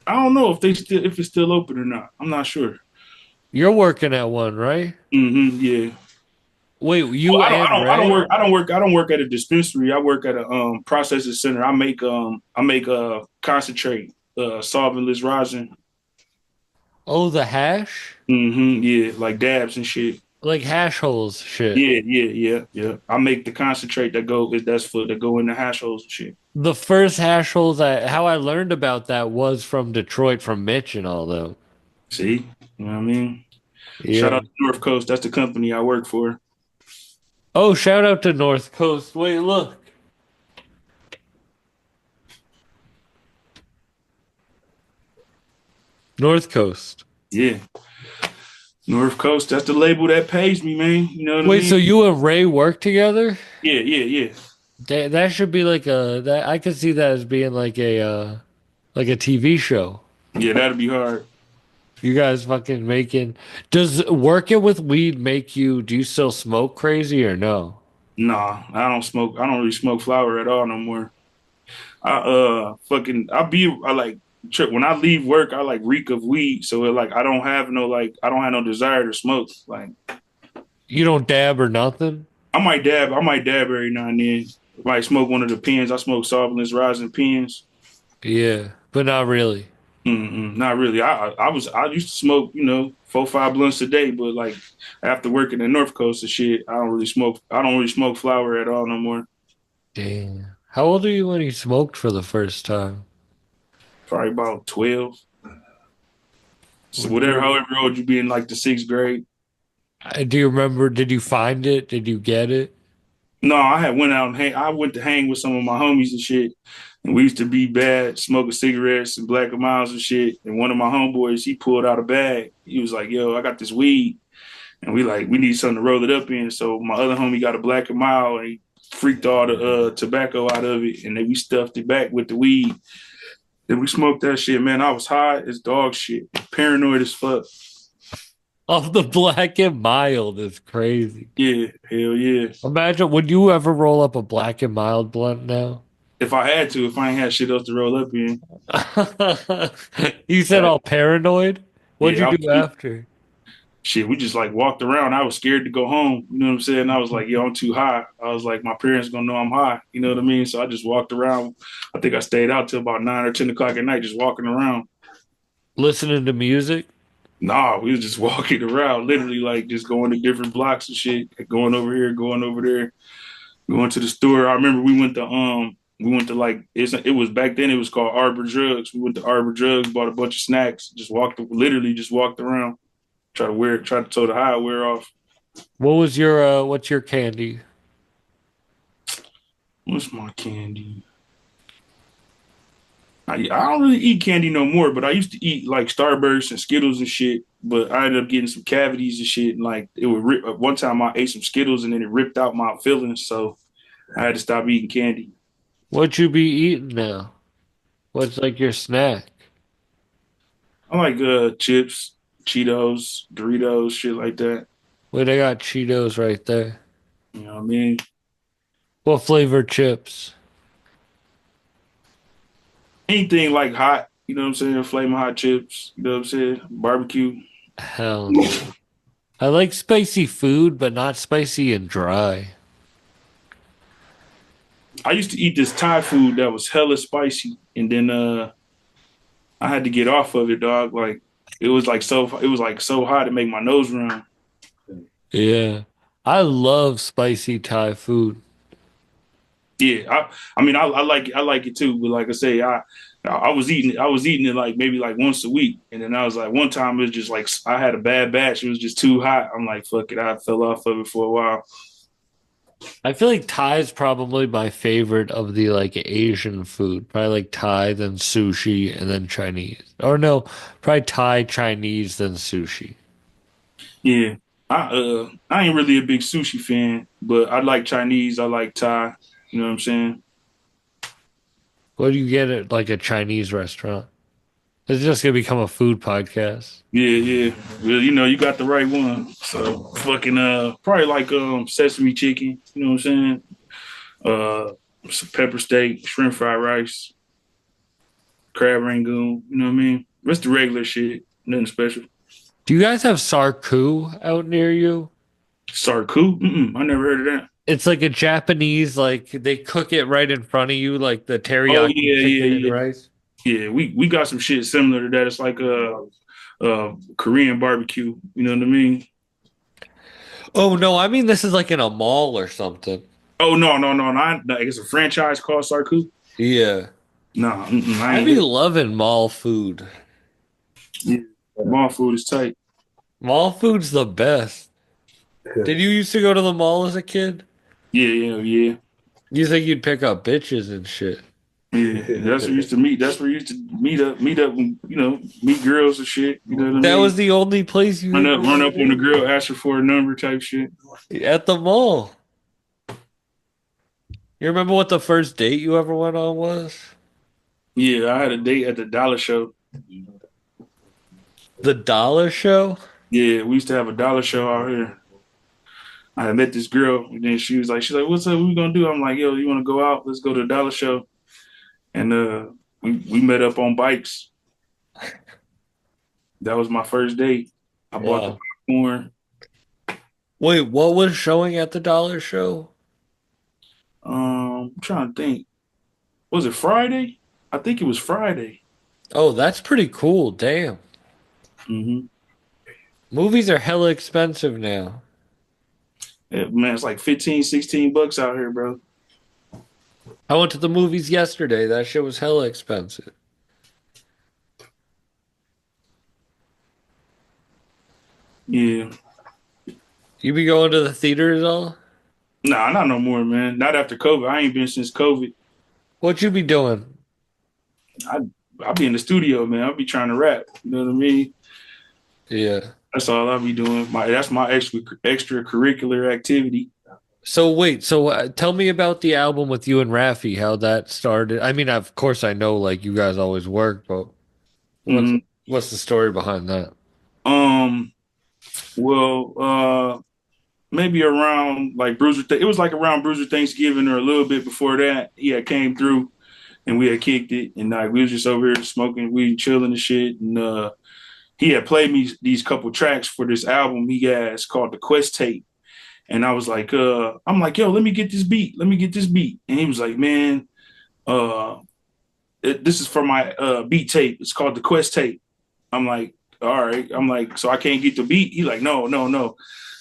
Speaker 3: I don't know if it's still open or not. I'm not sure.
Speaker 2: You're working at one, right?
Speaker 3: Yeah.
Speaker 2: Wait,
Speaker 3: Well,
Speaker 2: you and
Speaker 3: I don't
Speaker 2: Ray?
Speaker 3: work. I don't work at a dispensary. I work at a processing center. I make concentrate, solventless rosin.
Speaker 2: Oh, the hash?
Speaker 3: Yeah, like dabs and shit.
Speaker 2: Like hash holes shit.
Speaker 3: Yeah. I make the concentrate that go in the hash holes and shit.
Speaker 2: The first hash holes how I learned about that was from Detroit from Mitch and all them.
Speaker 3: See, you know what I mean? Shout
Speaker 2: Yeah.
Speaker 3: out to North Coast. That's the company I work for.
Speaker 2: Oh, shout out to North Coast. Wait, look. North Coast.
Speaker 3: Yeah, North Coast. That's the label that pays me, man. You know what I
Speaker 2: Wait,
Speaker 3: mean?
Speaker 2: so you and Ray work together?
Speaker 3: Yeah.
Speaker 2: That should be like that I could see that as being like a TV show.
Speaker 3: Yeah, that'd be hard.
Speaker 2: You guys fucking making does working with weed make you do you still smoke crazy or no?
Speaker 3: Nah, I don't smoke. I don't really smoke flower at all no more. I like trip when I leave work. I like reek of weed, so I don't have no desire to smoke. Like
Speaker 2: You don't dab or nothing?
Speaker 3: I might dab every now and then. I might smoke one of the pens. I smoke solventless rosin pens.
Speaker 2: Yeah, but not really.
Speaker 3: Not really. I used to smoke, 4-5 blunts a day, but like after working in North Coast and shit, I don't really smoke. I don't really smoke flower at all no more.
Speaker 2: Damn. How old are you when you smoked for the first time?
Speaker 3: Probably about 12. So
Speaker 2: When you
Speaker 3: whatever,
Speaker 2: were-
Speaker 3: however old you be in like the sixth grade.
Speaker 2: Do you remember? Did you find it? Did you get it?
Speaker 3: No, I had went out and I went to hang with some of my homies and shit. And we used to be bad, smoking cigarettes and Black and Miles and shit. And one of my homeboys, he pulled out a bag. He was like, "Yo, I got this weed." And we need something to roll it up in. So my other homie got a Black and Mild and he freaked all the tobacco out of it. And then we stuffed it back with the weed. Then we smoked that shit, man. I was high as dog shit, paranoid as fuck.
Speaker 2: Off the black and mild is crazy.
Speaker 3: Yeah, hell yeah.
Speaker 2: Imagine, would you ever roll up a black and mild blunt now?
Speaker 3: If I had to, if I ain't had shit else to roll up in.
Speaker 2: You said all paranoid? What'd
Speaker 3: Yeah,
Speaker 2: you do after?
Speaker 3: shit, we just like walked around. I was scared to go home. You know what I'm saying? I was like, yo, I'm too high. I was like, my parents gonna know I'm high. You know what I mean? So I just walked around. I think I stayed out till about 9 or 10 o'clock at night, just walking around.
Speaker 2: Listening to music?
Speaker 3: Nah, we was just walking around, literally like just going to different blocks and shit, like, going over here, going over there, going to the store. I remember we went to like it was back then it was called Arbor Drugs. We went to Arbor Drugs, bought a bunch of snacks, just walked around, try to tow the high wear off.
Speaker 2: What's your candy?
Speaker 3: What's my candy? I don't really eat candy no more, but I used to eat like Starburst and Skittles and shit. But I ended up getting some cavities and shit. And like it would rip. One time I ate some Skittles and then it ripped out my fillings, so I had to stop eating candy.
Speaker 2: What you be eating now? What's like your snack?
Speaker 3: I like chips, Cheetos, Doritos, shit like that.
Speaker 2: Wait, I got Cheetos right there.
Speaker 3: You know what I mean?
Speaker 2: What flavor chips?
Speaker 3: Anything like hot, you know what I'm saying? Flaming hot chips, you know what I'm saying? Barbecue.
Speaker 2: Hell no. I like spicy food, but not spicy and dry.
Speaker 3: I used to eat this Thai food that was hella spicy, and then I had to get off of it, dog. Like it was like so hot it made my nose run.
Speaker 2: Yeah. I love spicy Thai food.
Speaker 3: Yeah, I mean I like it too, but like I say, I was eating it like maybe like once a week, and then I was like one time it was just like I had a bad batch. It was just too hot. I'm like, fuck it. I fell off of it for a while.
Speaker 2: I feel like Thai is probably my favorite of the like Asian food. Probably like Thai, then sushi, and then Chinese. Or no, probably Thai, Chinese, then sushi.
Speaker 3: Yeah, I ain't really a big sushi fan, but I like Chinese. I like Thai. You know what I'm saying?
Speaker 2: What do you get at like a Chinese restaurant? It's just gonna become a food podcast.
Speaker 3: Yeah, yeah. Well, you know, you got the right one. So fucking probably like sesame chicken, you know what I'm saying? Some pepper steak, shrimp fried rice, crab rangoon, you know what I mean? That's the regular shit. Nothing special.
Speaker 2: Do you guys have sarku out near you?
Speaker 3: Sarku? I never heard of that.
Speaker 2: It's like a Japanese, like they cook it right in front of you, like the
Speaker 3: Oh
Speaker 2: teriyaki
Speaker 3: yeah, yeah,
Speaker 2: chicken and
Speaker 3: yeah.
Speaker 2: rice.
Speaker 3: Yeah, we got some shit similar to that. It's like Korean barbecue, you know what I mean?
Speaker 2: Oh no, I mean this is like in a mall or something.
Speaker 3: Oh no, not like it's a franchise called Sarku.
Speaker 2: Yeah.
Speaker 3: Nah, I
Speaker 2: I
Speaker 3: ain't
Speaker 2: be
Speaker 3: hit.
Speaker 2: loving mall food.
Speaker 3: Yeah, mall food is tight.
Speaker 2: Mall food's the best. Did you used to go to the mall as a kid?
Speaker 3: Yeah.
Speaker 2: You think you'd pick up bitches and shit?
Speaker 3: Yeah, that's where we used to meet. That's where we used to meet up, and meet girls and shit. You know what I
Speaker 2: That
Speaker 3: mean?
Speaker 2: was the only place you
Speaker 3: Run up on the girl, ask her for a number, type shit.
Speaker 2: at the mall. You remember what the first date you ever went on was?
Speaker 3: Yeah, I had a date at the dollar show.
Speaker 2: The dollar show?
Speaker 3: Yeah, we used to have a dollar show out here. I had met this girl, and then she's like, "What's up? What we gonna do?" I'm like, "Yo, you want to go out? Let's go to the dollar show." And we met up on bikes. That was my first date. I bought the
Speaker 2: Wow.
Speaker 3: popcorn.
Speaker 2: Wait, what was showing at the dollar show?
Speaker 3: I'm trying to think. Was it Friday? I think it was Friday.
Speaker 2: Oh, that's pretty cool. Damn.
Speaker 3: hmm
Speaker 2: Movies are hella expensive now.
Speaker 3: Yeah, man, it's like 15, $16 out here, bro.
Speaker 2: I went to the movies yesterday. That shit was hella expensive.
Speaker 3: Yeah.
Speaker 2: You be going to the theater at all?
Speaker 3: Nah, not no more, man. Not after COVID. I ain't been since COVID.
Speaker 2: What you be doing?
Speaker 3: I'll be in the studio, man. I'll be trying to rap. You know what I mean?
Speaker 2: Yeah.
Speaker 3: That's all I'll be doing. That's my extracurricular activity.
Speaker 2: So wait, tell me about the album with you and Rafi, how that started. I mean, of course I know like you guys always work, but what's
Speaker 3: hmm
Speaker 2: what's the story behind that?
Speaker 3: Um, well, maybe around like it was like around Bruiser Thanksgiving or a little bit before that. He had came through and we had kicked it, and like we was just over here smoking weed, chilling and shit. And he had played me these couple tracks for this album he has called the Quest Tape. And I was like, I'm like, yo, let me get this beat. Let me get this beat. And he was like, man, uh, this is for my beat tape. It's called the Quest Tape. I'm like, all right. I'm like, so I can't get the beat. He like, no.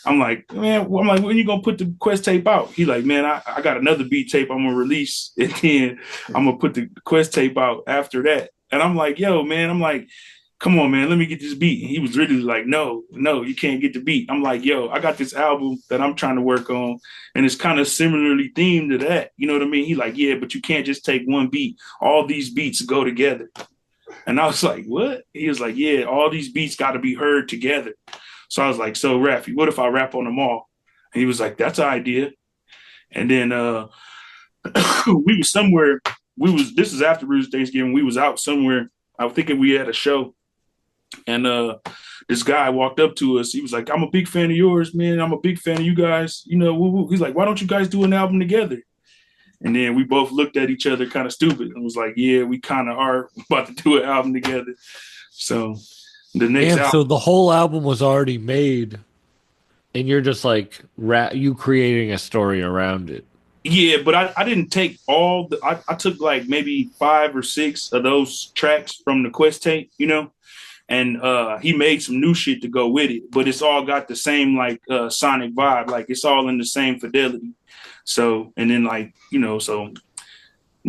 Speaker 3: I'm like, man, I'm like, when you gonna put the Quest tape out? He like, man, I got another beat tape I'm gonna release, and then I'm gonna put the Quest tape out after that. And I'm like, yo, man, I'm like, come on, man, let me get this beat. And he was really like, no, you can't get the beat. I'm like, yo, I got this album that I'm trying to work on, and it's kind of similarly themed to that. You know what I mean? He like, yeah, but you can't just take one beat. All these beats go together. And I was like, what? He was like, yeah, all these beats got to be heard together. So I was like, so Rafi, what if I rap on them all? And he was like, that's an idea. And then we was somewhere. This is after Bruiser Thanksgiving. We was out somewhere. I was thinking we had a show. And this guy walked up to us. He was like, I'm a big fan of yours, man. I'm a big fan of you guys. You know, woo-woo. He's like, why don't you guys do an album together? And then we both looked at each other kind of stupid and was like, yeah, we kind of are about to do an album together. So the next
Speaker 2: Damn,
Speaker 3: album.
Speaker 2: so the whole album was already made, and you're just like you creating a story around it.
Speaker 3: Yeah, but I didn't take all I took like maybe 5 or 6 of those tracks from the Quest tape, you know, and he made some new shit to go with it, but it's all got the same like sonic vibe, like it's all in the same fidelity. So, and then like, you know, so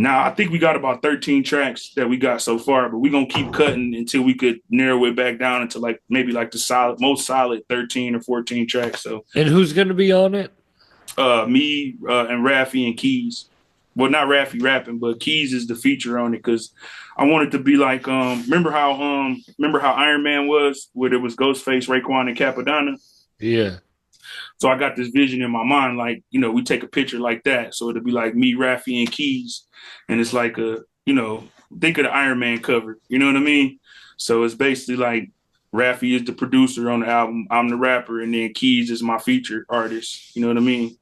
Speaker 3: Now I think we got about 13 tracks that we got so far, but we're gonna keep cutting until we could narrow it back down into like maybe like the most solid 13 or 14 tracks. So
Speaker 2: And who's gonna be on it?
Speaker 3: me and Raffy and Keys. Well, not Raffy rapping, but Keys is the feature on it because I wanted to be like remember how Iron Man was, where there was Ghostface, Raekwon, and Capadonna.
Speaker 2: Yeah.
Speaker 3: So I got this vision in my mind, like, we take a picture like that. So it'll be like me, Raffy, and Keys. And it's like think of the Iron Man cover. You know what I mean? So it's basically like Raffy is the producer on the album. I'm the rapper. And then Keys is my featured artist. You know what I mean?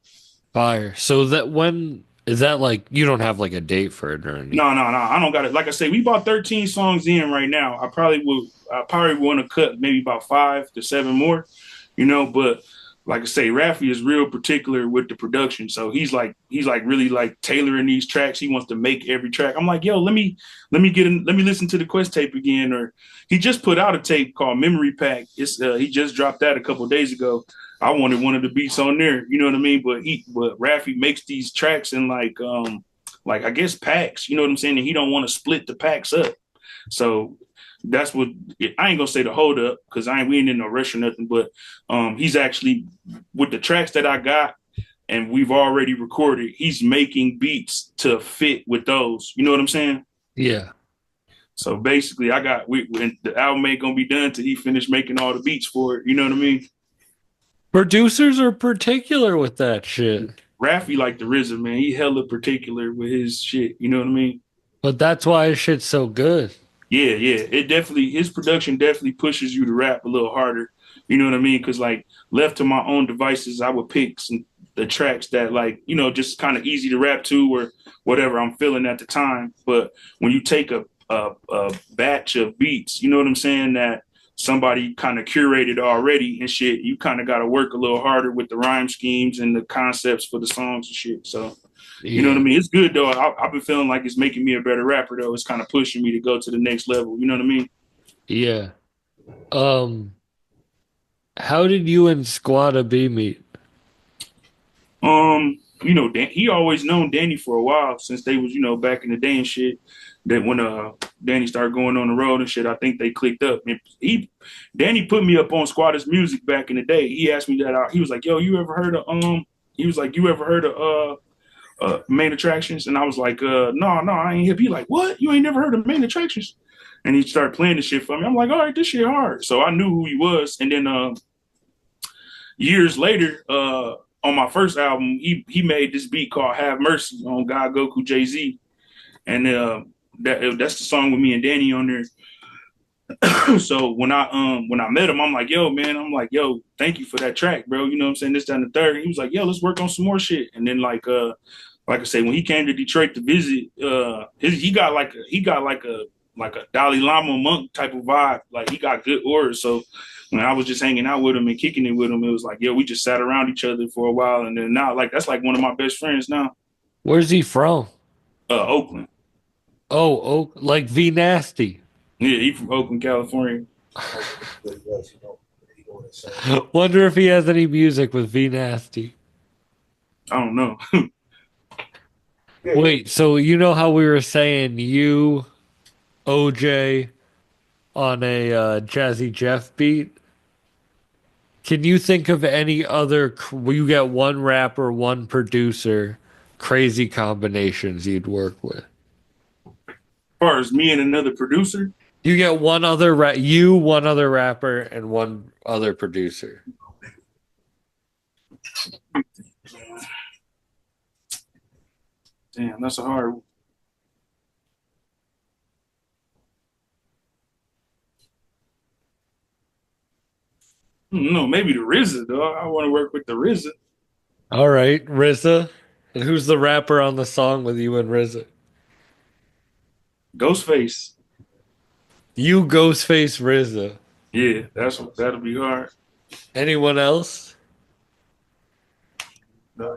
Speaker 2: Fire. So that when is that like you don't have like a date for it or anything?
Speaker 3: No. I don't got it. Like I say, we bought 13 songs in right now. I probably want to cut maybe about 5 to 7 more, but like I say, Raffy is real particular with the production. So he's like really like tailoring these tracks. He wants to make every track. I'm like, yo, let me listen to the Quest tape again. Or he just put out a tape called Memory Pack. It's he just dropped that a couple of days ago. I wanted one of the beats on there, you know what I mean? But Raffy makes these tracks in like I guess packs, you know what I'm saying? And he don't want to split the packs up. So that's what I ain't gonna say the hold up because we ain't in no rush or nothing, but he's actually with the tracks that I got and we've already recorded, he's making beats to fit with those. You know what I'm saying?
Speaker 2: Yeah.
Speaker 3: So basically the album ain't gonna be done till he finished making all the beats for it. You know what I mean?
Speaker 2: Producers are particular with that shit.
Speaker 3: Raffy like the RZA, man. He hella particular with his shit. You know what I mean?
Speaker 2: But that's why his shit's so good.
Speaker 3: Yeah. His production definitely pushes you to rap a little harder. You know what I mean? Because like left to my own devices, I would pick the tracks that like, just kind of easy to rap to or whatever I'm feeling at the time. But when you take a batch of beats, you know what I'm saying, that somebody kind of curated already and shit, you kind of got to work a little harder with the rhyme schemes and the concepts for the songs and shit. So, you know what I mean? It's good though. I've been feeling like it's making me a better rapper though. It's kind of pushing me to go to the next level. You know what I mean?
Speaker 2: Yeah. How did you and Squatta B meet?
Speaker 3: He always known Danny for a while since they was, back in the day and shit. That when Danny started going on the road and shit, I think they clicked up. And Danny put me up on Squatta's music back in the day. He asked me that out. He was like, "Yo, you ever heard of Main Attractions?" And I was like, no, I ain't hip. He like, "What? You ain't never heard of Main Attractions?" And he started playing the shit for me. I'm like, "All right, this shit hard." So I knew who he was. And then years later, on my first album, he made this beat called "Have Mercy" on God Goku Jay-Z, and that's the song with me and Danny on there. So when I met him, I'm like, "Yo, man," I'm like, "Yo, thank you for that track, bro." You know what I'm saying? This, that, and the third. And he was like, "Yo, let's work on some more shit." And then like I say, when he came to Detroit to visit, he got like a Dalai Lama monk type of vibe. Like he got good orders. So when I was just hanging out with him and kicking it with him, it was like, yo, we just sat around each other for a while. And then now, like, that's like one of my best friends now.
Speaker 2: Where's he from?
Speaker 3: Oakland.
Speaker 2: Oh, like V Nasty.
Speaker 3: Yeah, he from Oakland, California.
Speaker 2: Wonder if he has any music with V Nasty.
Speaker 3: I don't know.
Speaker 2: Wait, so you know how we were saying you, OJ, on a Jazzy Jeff beat? Can you think of any other? You get one rapper, one producer, crazy combinations you'd work with.
Speaker 3: As far as me and another producer,
Speaker 2: you get one other one other rapper, and one other producer.
Speaker 3: Damn, that's a hard one. No, maybe the RZA, though. I want to work with the RZA.
Speaker 2: All right, RZA. And who's the rapper on the song with you and RZA?
Speaker 3: Ghostface.
Speaker 2: You, Ghostface, RZA.
Speaker 3: Yeah, that'll be hard.
Speaker 2: Anyone else?
Speaker 4: No.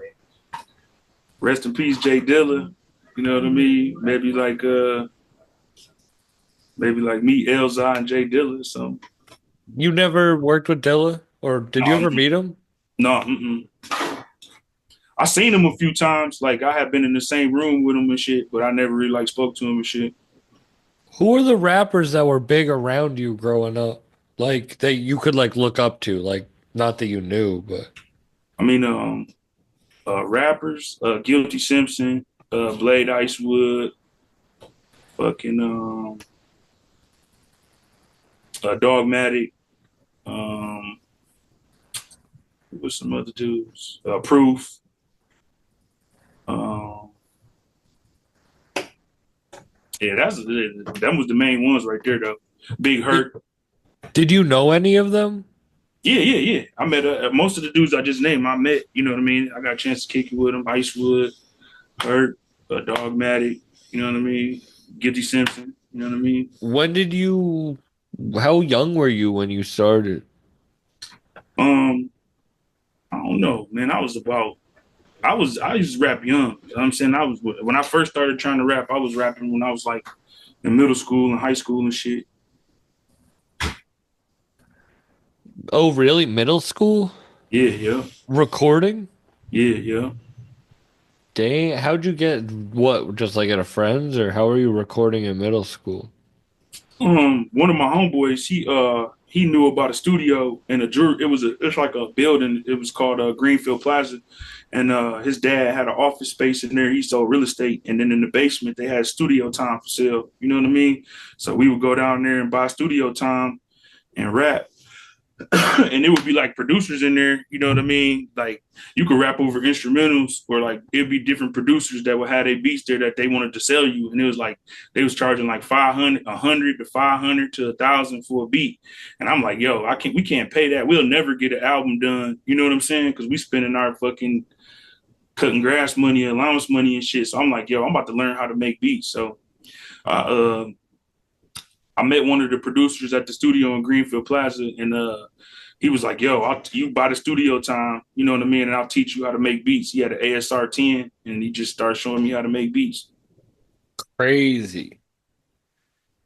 Speaker 3: Rest in peace, Jay Dilla. You know what I mean? Maybe like me, Elzai, and Jay Dilla or something.
Speaker 2: You never worked with Dilla? Or did you ever meet him?
Speaker 3: No, I seen him a few times. Like I have been in the same room with him and shit, but I never really like spoke to him and shit.
Speaker 2: Who are the rappers that were big around you growing up? Like that you could like look up to, like not that you knew, but
Speaker 3: I mean, rappers, Guilty Simpson, Blade Icewood, fucking Dogmatic, um, with some other dudes, Proof. Um, yeah, that was the main ones right there though. Big Hurt.
Speaker 2: did you know any of them?
Speaker 3: Yeah. I met most of the dudes I just named. I met, you know what I mean. I got a chance to kick it with them. Icewood, Hurt, Dogmatic. You know what I mean. Guilty Simpson. You know what I mean.
Speaker 2: When did you, how young were you when you started?
Speaker 3: Um, I don't know, man. I used to rap young. You know what I'm saying? When I first started trying to rap, I was rapping when I was like in middle school and high school and shit.
Speaker 2: Oh, really? Middle school?
Speaker 3: Yeah.
Speaker 2: Recording?
Speaker 3: Yeah.
Speaker 2: Dang, how'd you get what? Just like at a friend's, or how were you recording in middle school?
Speaker 3: One of my homeboys, he knew about a studio and a jury. It's like a building. It was called Greenfield Plaza, and his dad had an office space in there. He sold real estate, and then in the basement they had studio time for sale. You know what I mean? So we would go down there and buy studio time and rap. And it would be like producers in there, you know what I mean? Like you could rap over instrumentals, or like it'd be different producers that would have their beats there that they wanted to sell you. And it was like they was charging like 500, 100 to 500 to 1,000 for a beat. And I'm like, yo, we can't pay that. We'll never get an album done. You know what I'm saying? Because we spending our fucking cutting grass money, allowance money and shit. So I'm like, yo, I'm about to learn how to make beats. So uh, I met one of the producers at the studio in Greenfield Plaza, and he was like, "Yo, you buy the studio time, you know what I mean, and I'll teach you how to make beats." He had an ASR 10, and he just started showing me how to make beats.
Speaker 2: Crazy.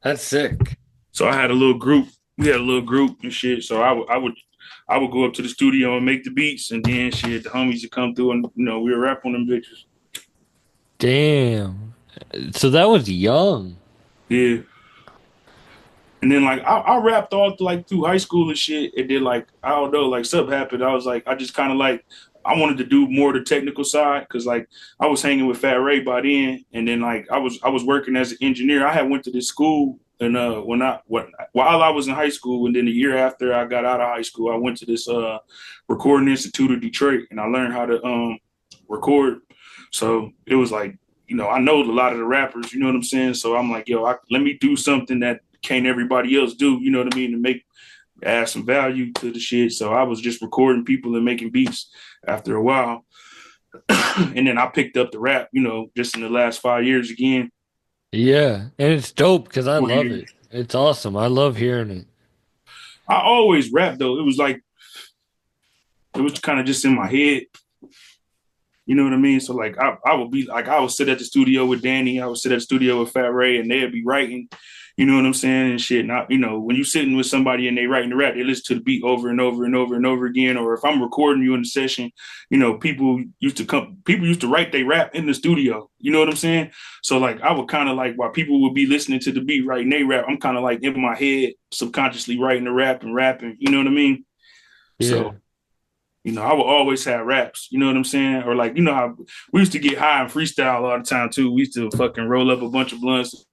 Speaker 2: That's sick.
Speaker 3: So I had a little group. We had a little group and shit. So I would go up to the studio and make the beats, and then shit, the homies would come through, and we were rapping them bitches.
Speaker 2: Damn. So that was young.
Speaker 3: Yeah. And then like I rapped all through high school and shit. And then like I don't know, like something happened. I was like, I just kind of like I wanted to do more of the technical side because like I was hanging with Fat Ray by then, and then like I was working as an engineer. I had went to this school, and while I was in high school, and then the year after I got out of high school, I went to this recording institute of Detroit, and I learned how to record. So it was like, I know a lot of the rappers, you know what I'm saying? So I'm like, yo, let me do something that can't everybody else do, you know what I mean, to add some value to the shit. So I was just recording people and making beats after a while. And then I picked up the rap, just in the last 5 years again.
Speaker 2: Yeah, and it's dope because I
Speaker 3: 4
Speaker 2: love
Speaker 3: years.
Speaker 2: it. It's awesome. I love hearing it.
Speaker 3: I always rap though. It was kind of just in my head. You know what I mean? So like I would sit at the studio with Danny, I would sit at the studio with Fat Ray, and they'd be writing, you know what I'm saying, and shit. Not, when you sitting with somebody and they writing the rap, they listen to the beat over and over and over and over again. Or if I'm recording you in the session, people used to write their rap in the studio. You know what I'm saying? So like I would kind of like, while people would be listening to the beat writing their rap, I'm kind of like in my head subconsciously writing the rap and rapping. You know what I mean?
Speaker 2: Yeah.
Speaker 3: So I would always have raps, you know what I'm saying? Or like, how we used to get high and freestyle all the time too. We used to fucking roll up a bunch of blunts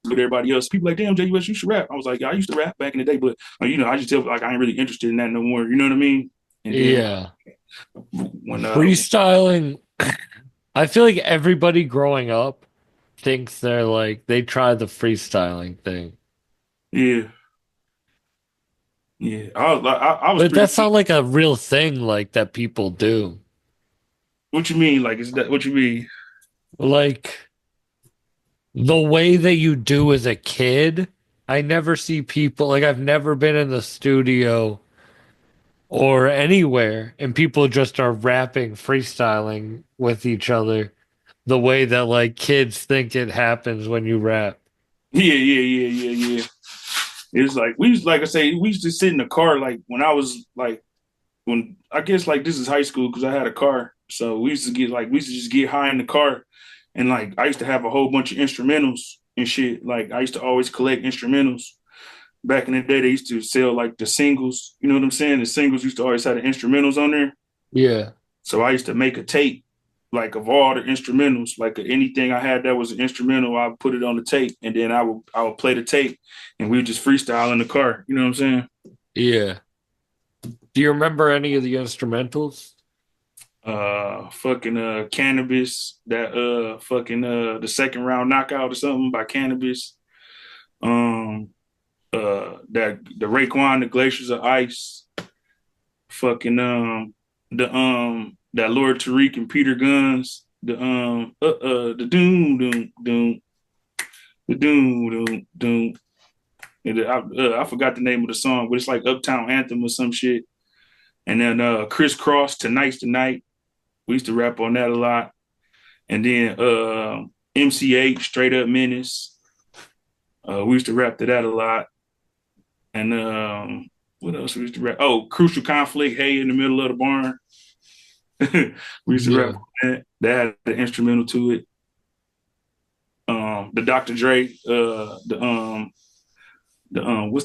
Speaker 3: with everybody else. People like, damn, J.U.S, you should rap. I was like, yeah, I used to rap back in the day, but I just tell like I ain't really interested in that no more. You know what I mean? And then
Speaker 2: Yeah.
Speaker 3: when
Speaker 2: Freestyling, I feel like everybody growing up thinks they try the freestyling thing.
Speaker 3: yeah. I was
Speaker 2: But
Speaker 3: pretty.
Speaker 2: that's not like a real thing like that people do.
Speaker 3: What you mean? Like, is that what you mean?
Speaker 2: Like the way that you do as a kid, I never see people like I've never been in the studio or anywhere and people just are rapping, freestyling with each other the way that like kids think it happens when you rap.
Speaker 3: Yeah. It was like we used, like I say, we used to sit in the car like when I was like when I guess like this is high school because I had a car, so we used to just get high in the car, and like I used to have a whole bunch of instrumentals and shit. Like I used to always collect instrumentals. Back in the day, they used to sell like the singles. You know what I'm saying? The singles used to always have the instrumentals on there.
Speaker 2: Yeah.
Speaker 3: So I used to make a tape like of all the instrumentals, like anything I had that was an instrumental, I would put it on the tape, and then I would play the tape, and we would just freestyle in the car. You know what I'm saying?
Speaker 2: Yeah. Do you remember any of the instrumentals?
Speaker 3: Fucking Cannabis, that fucking the second round knockout or something by Cannabis. Um, that the Raekwon, the Glaciers of Ice, fucking that Lord Tariq and Peter Guns, the doom doom doom, the doom doom doom. And I forgot the name of the song, but it's like Uptown Anthem or some shit. And then Crisscross, Tonight's the Night. We used to rap on that a lot. And then MCH, Straight Up Menace. We used to rap to that a lot. And what else we used to rap? Oh, Crucial Conflict, Hey in the Middle of the Barn. We used to rap on that. That had the instrumental to it. The Dr. Dre, what's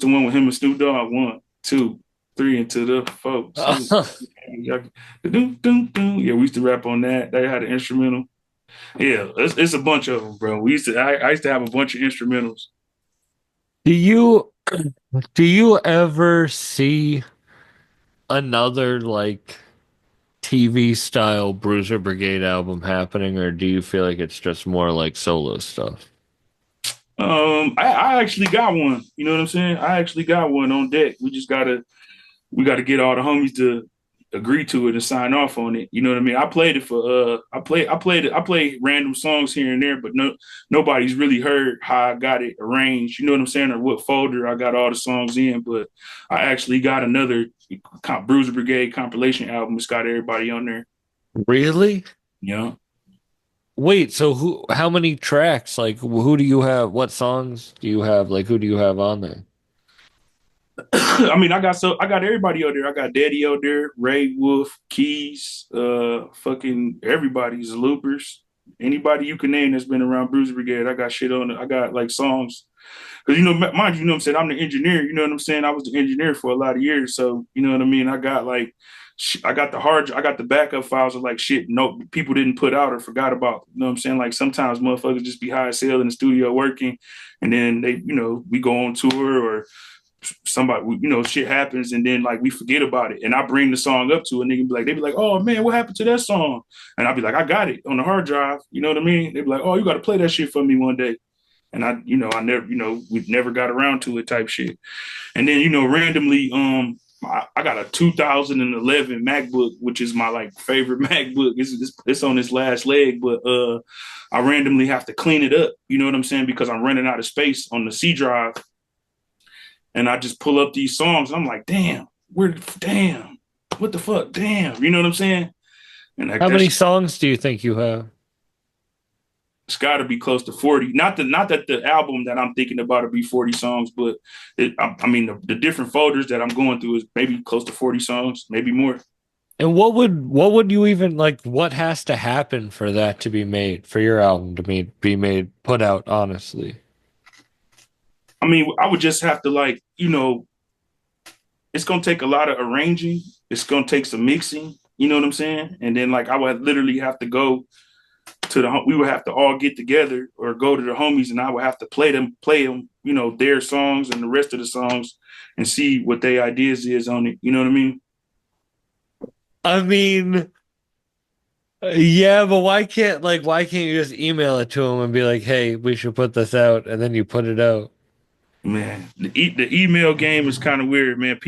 Speaker 3: the one with him and Snoop Dogg? 1, 2, 3, into the 4. Yeah, we used to rap on that. They had an instrumental. Yeah, it's a bunch of them, bro. I used to have a bunch of instrumentals.
Speaker 2: Do you ever see another like TV style Bruiser Brigade album happening, or do you feel like it's just more like solo stuff?
Speaker 3: I actually got one. You know what I'm saying? I actually got one on deck. We gotta get all the homies to agree to it and sign off on it. You know what I mean? I played it for I played random songs here and there, but nobody's really heard how I got it arranged. You know what I'm saying? Or what folder I got all the songs in. But I actually got another Bruiser Brigade compilation album. It's got everybody on there.
Speaker 2: Really?
Speaker 3: You know?
Speaker 2: Wait, so how many tracks? Like, who do you have? What songs do you have? Like, who do you have on there?
Speaker 3: I mean, I got everybody out there. I got Daddy out there, Ray Wolf, Keys, fucking everybody's loopers. Anybody you can name that's been around Bruiser Brigade, I got shit on it. I got like songs. Because, mind you, you know what I'm saying? I'm the engineer, you know what I'm saying? I was the engineer for a lot of years. So, you know what I mean? I got like, I got the backup files of like shit no people didn't put out or forgot about. You know what I'm saying? Like sometimes motherfuckers just be high as hell in the studio working, and then we go on tour or somebody, shit happens, and then like we forget about it, and I bring the song up to a nigga, they be like, oh man, what happened to that song? And I'll be like, I got it on the hard drive. You know what I mean? They be like, oh, you got to play that shit for me one day. And I never, we never got around to it type shit. And then, randomly, I got a 2011 MacBook, which is my like favorite MacBook. It's on its last leg, but I randomly have to clean it up. You know what I'm saying? Because I'm running out of space on the C drive. And I just pull up these songs. And I'm like, damn, what the fuck? Damn. You know what I'm saying? And
Speaker 2: How many songs do you think you have?
Speaker 3: It's got to be close to 40. Not that the album that I'm thinking about will be 40 songs, but the different folders that I'm going through is maybe close to 40 songs, maybe more.
Speaker 2: And what would you even like? What has to happen for that to be made, for your album to be made, put out? Honestly,
Speaker 3: I mean, I would just have to it's gonna take a lot of arranging. It's gonna take some mixing. You know what I'm saying? And then I would literally have to go we would have to all get together or go to the homies, and I would have to play them, their songs and the rest of the songs, and see what their ideas is on it. You know what I mean?
Speaker 2: I mean, yeah, but why can't you just email it to them and be like, hey, we should put this out, and then you put it out?
Speaker 3: Man, the email game is kind of weird, man.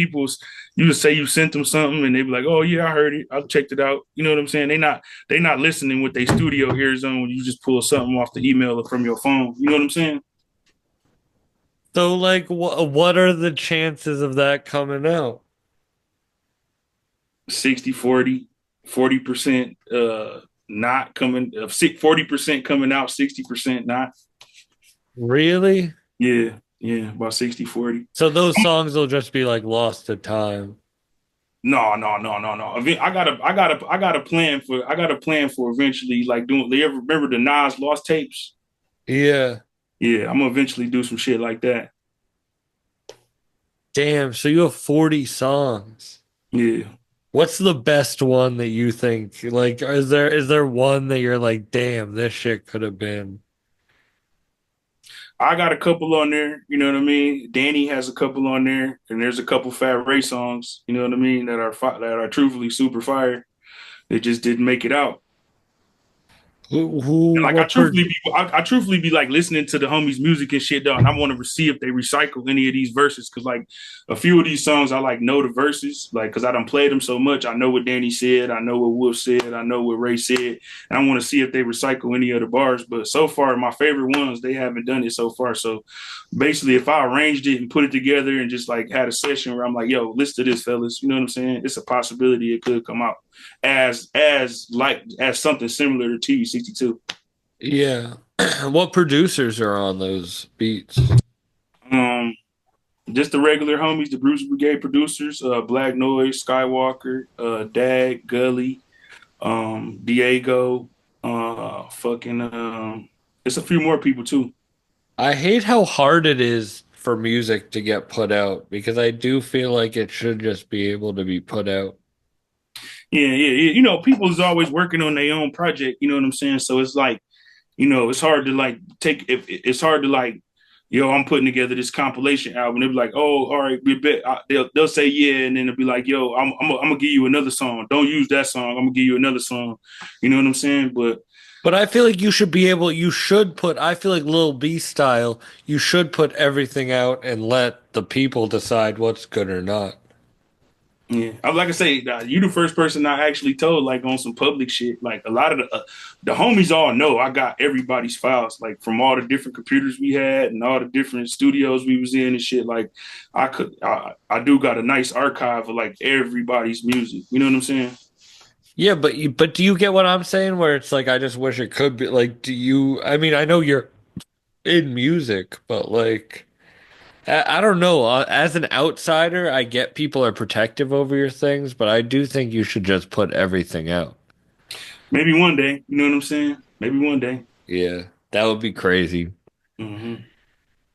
Speaker 3: You just say you sent them something, and they be like, "Oh yeah, I heard it. I checked it out." You know what I'm saying? They not listening with their studio ears on when you just pull something off the email or from your phone. You know what I'm saying?
Speaker 2: So, like, what are the chances of that coming out?
Speaker 3: 60-40, 40% not coming, 40% coming out, 60% not.
Speaker 2: Really?
Speaker 3: Yeah. Yeah, about 60-40.
Speaker 2: So those songs will just be like lost to time.
Speaker 3: No, no, no, no, no. I got a plan for eventually like doing. You ever remember the Nas Lost tapes?
Speaker 2: Yeah.
Speaker 3: Yeah, I'm gonna eventually do some shit like that.
Speaker 2: Damn, so you have 40 songs.
Speaker 3: Yeah,
Speaker 2: What's the best one that you think? Like, is there one that you're like, damn, this shit could have been?
Speaker 3: I got a couple on there. You know what I mean? Danny has a couple on there, and there's a couple Fat Ray songs. You know what I mean? That are truthfully super fire. They just didn't make it out. And like
Speaker 2: What per?
Speaker 3: I truthfully be like listening to the homies' music and shit though, and I want to see if they recycle any of these verses because like a few of these songs I like know the verses like because I done played them so much. I know what Danny said, I know what Wolf said, I know what Ray said, and I want to see if they recycle any of the bars. But so far, my favorite ones they haven't done it so far. So basically, if I arranged it and put it together and just like had a session where I'm like, yo, listen to this, fellas, you know what I'm saying? It's a possibility it could come out as something similar to TV 62.
Speaker 2: Yeah. What producers are on those beats?
Speaker 3: Um, just the regular homies, the Bruiser Brigade producers, Black Noise, Skywalker, Dag, Gully, Diego, fucking, it's a few more people too.
Speaker 2: I hate how hard it is for music to get put out because I do feel like it should just be able to be put out.
Speaker 3: Yeah, yeah, yeah. You know, people is always working on their own project. You know what I'm saying? So it's like, you know, it's hard to like take. If it's hard to like, yo, I'm putting together this compilation album. They'll be like, oh, all right, we bet. They'll say yeah, and then they'll be like, yo, I'm gonna give you another song. Don't use that song. I'm gonna give you another song. You know what I'm saying?
Speaker 2: But I feel like you should put, I feel like Lil B style, you should put everything out and let the people decide what's good or not.
Speaker 3: Yeah, like I say, you the first person I actually told like on some public shit. Like a lot of the homies all know I got everybody's files like from all the different computers we had and all the different studios we was in and shit. Like I do got a nice archive of like everybody's music. You know what I'm saying?
Speaker 2: Yeah, but do you get what I'm saying? Where it's like I just wish it could be like, do you? I mean, I know you're in music, but like, I don't know. As an outsider, I get people are protective over your things, but I do think you should just put everything out.
Speaker 3: Maybe one day. You know what I'm saying? Maybe one day.
Speaker 2: Yeah, that would be crazy.
Speaker 3: Hmm.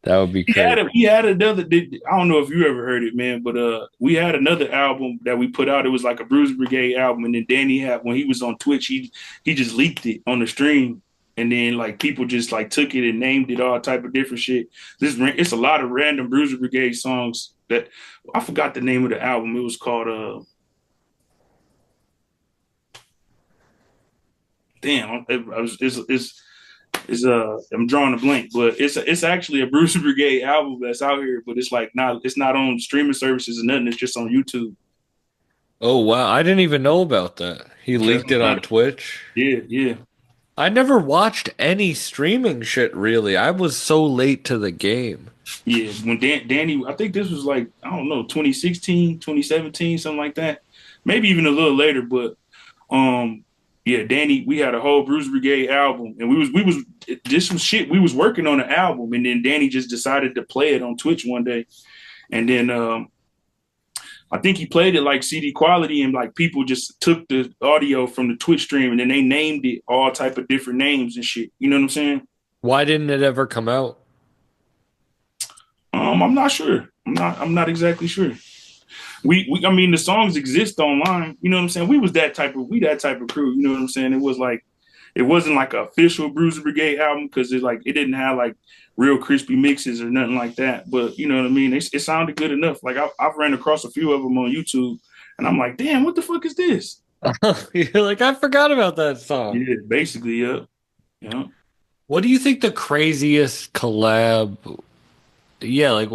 Speaker 2: That would be crazy.
Speaker 3: We had another. I don't know if you ever heard it, man, but we had another album that we put out. It was like a Bruiser Brigade album, and then Danny had when he was on Twitch, he just leaked it on the stream, and then like people just like took it and named it all type of different shit. It's a lot of random Bruiser Brigade songs that I forgot the name of the album. It was called damn, I'm drawing a blank, but it's actually a Bruiser Brigade album that's out here, but it's not on streaming services or nothing. It's just on YouTube.
Speaker 2: Oh wow, I didn't even know about that. He
Speaker 3: Yeah,
Speaker 2: leaked it on Twitch.
Speaker 3: yeah, yeah.
Speaker 2: I never watched any streaming shit really. I was so late to the game.
Speaker 3: Yeah, when Danny, I think this was like, I don't know, 2016, 2017, something like that. Maybe even a little later, but um yeah, Danny, we had a whole Bruiser Brigade album and we was this was shit. We was working on an album and then Danny just decided to play it on Twitch one day. And then I think he played it like CD quality and like people just took the audio from the Twitch stream and then they named it all type of different names and shit. You know what I'm saying?
Speaker 2: Why didn't it ever come out?
Speaker 3: I'm not sure. I'm not exactly sure. I mean the songs exist online. You know what I'm saying? We that type of crew. You know what I'm saying? It wasn't like an official Bruiser Brigade album because it didn't have like real crispy mixes or nothing like that. But you know what I mean? It sounded good enough. Like I've ran across a few of them on YouTube, and I'm like, damn, what the fuck is this?
Speaker 2: You're like, I forgot about that song.
Speaker 3: Yeah, basically, yeah, yeah.
Speaker 2: What do you think the craziest collab? Yeah, like,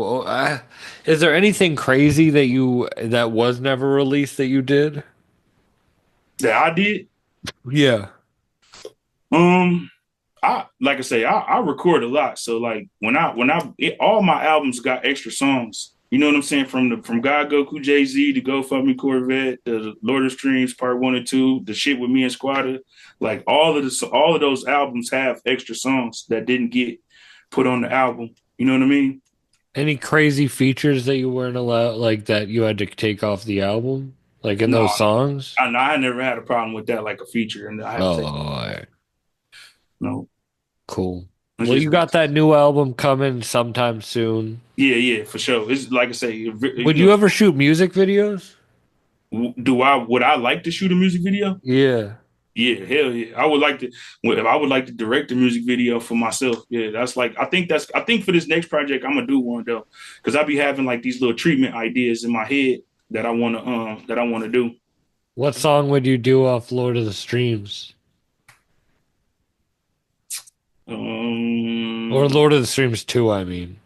Speaker 2: is there anything crazy that was never released that you did?
Speaker 3: That I did.
Speaker 2: Yeah.
Speaker 3: Um, I like I say, I record a lot. So like all my albums got extra songs. You know what I'm saying? From God Goku Jay-Z to Go Fuck Me Corvette, the Lord of Streams Part 1 and 2, the shit with me and Squatter. Like all of those albums have extra songs that didn't get put on the album. You know what I mean?
Speaker 2: Any crazy features that you weren't allowed, like that you had to take off the album, like in
Speaker 3: No,
Speaker 2: those songs?
Speaker 3: I never had a problem with that, like a feature, and I had to
Speaker 2: Oh,
Speaker 3: take
Speaker 2: all right.
Speaker 3: no.
Speaker 2: Cool.
Speaker 3: It's
Speaker 2: Well,
Speaker 3: just
Speaker 2: you got that new album coming sometime soon.
Speaker 3: yeah, for sure. It's like I say,
Speaker 2: Would you ever shoot music videos?
Speaker 3: would I like to shoot a music video?
Speaker 2: Yeah.
Speaker 3: Yeah, hell yeah. I would like to. If I would like to direct a music video for myself. Yeah, that's like I think for this next project I'm gonna do one though, because I be having like these little treatment ideas in my head that I wanna do.
Speaker 2: What song would you do off Lord of the Streams? Or
Speaker 3: Um,
Speaker 2: Lord of the Streams 2, I mean.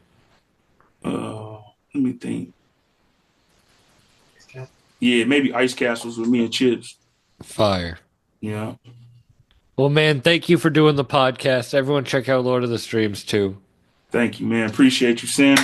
Speaker 3: let me think. Yeah, maybe Ice Castles with me and Chips.
Speaker 2: Fire.
Speaker 3: Yeah.
Speaker 2: Well, man, thank you for doing the podcast. Everyone check out Lord of the Streams too.
Speaker 3: Thank you, man. Appreciate you, Sam.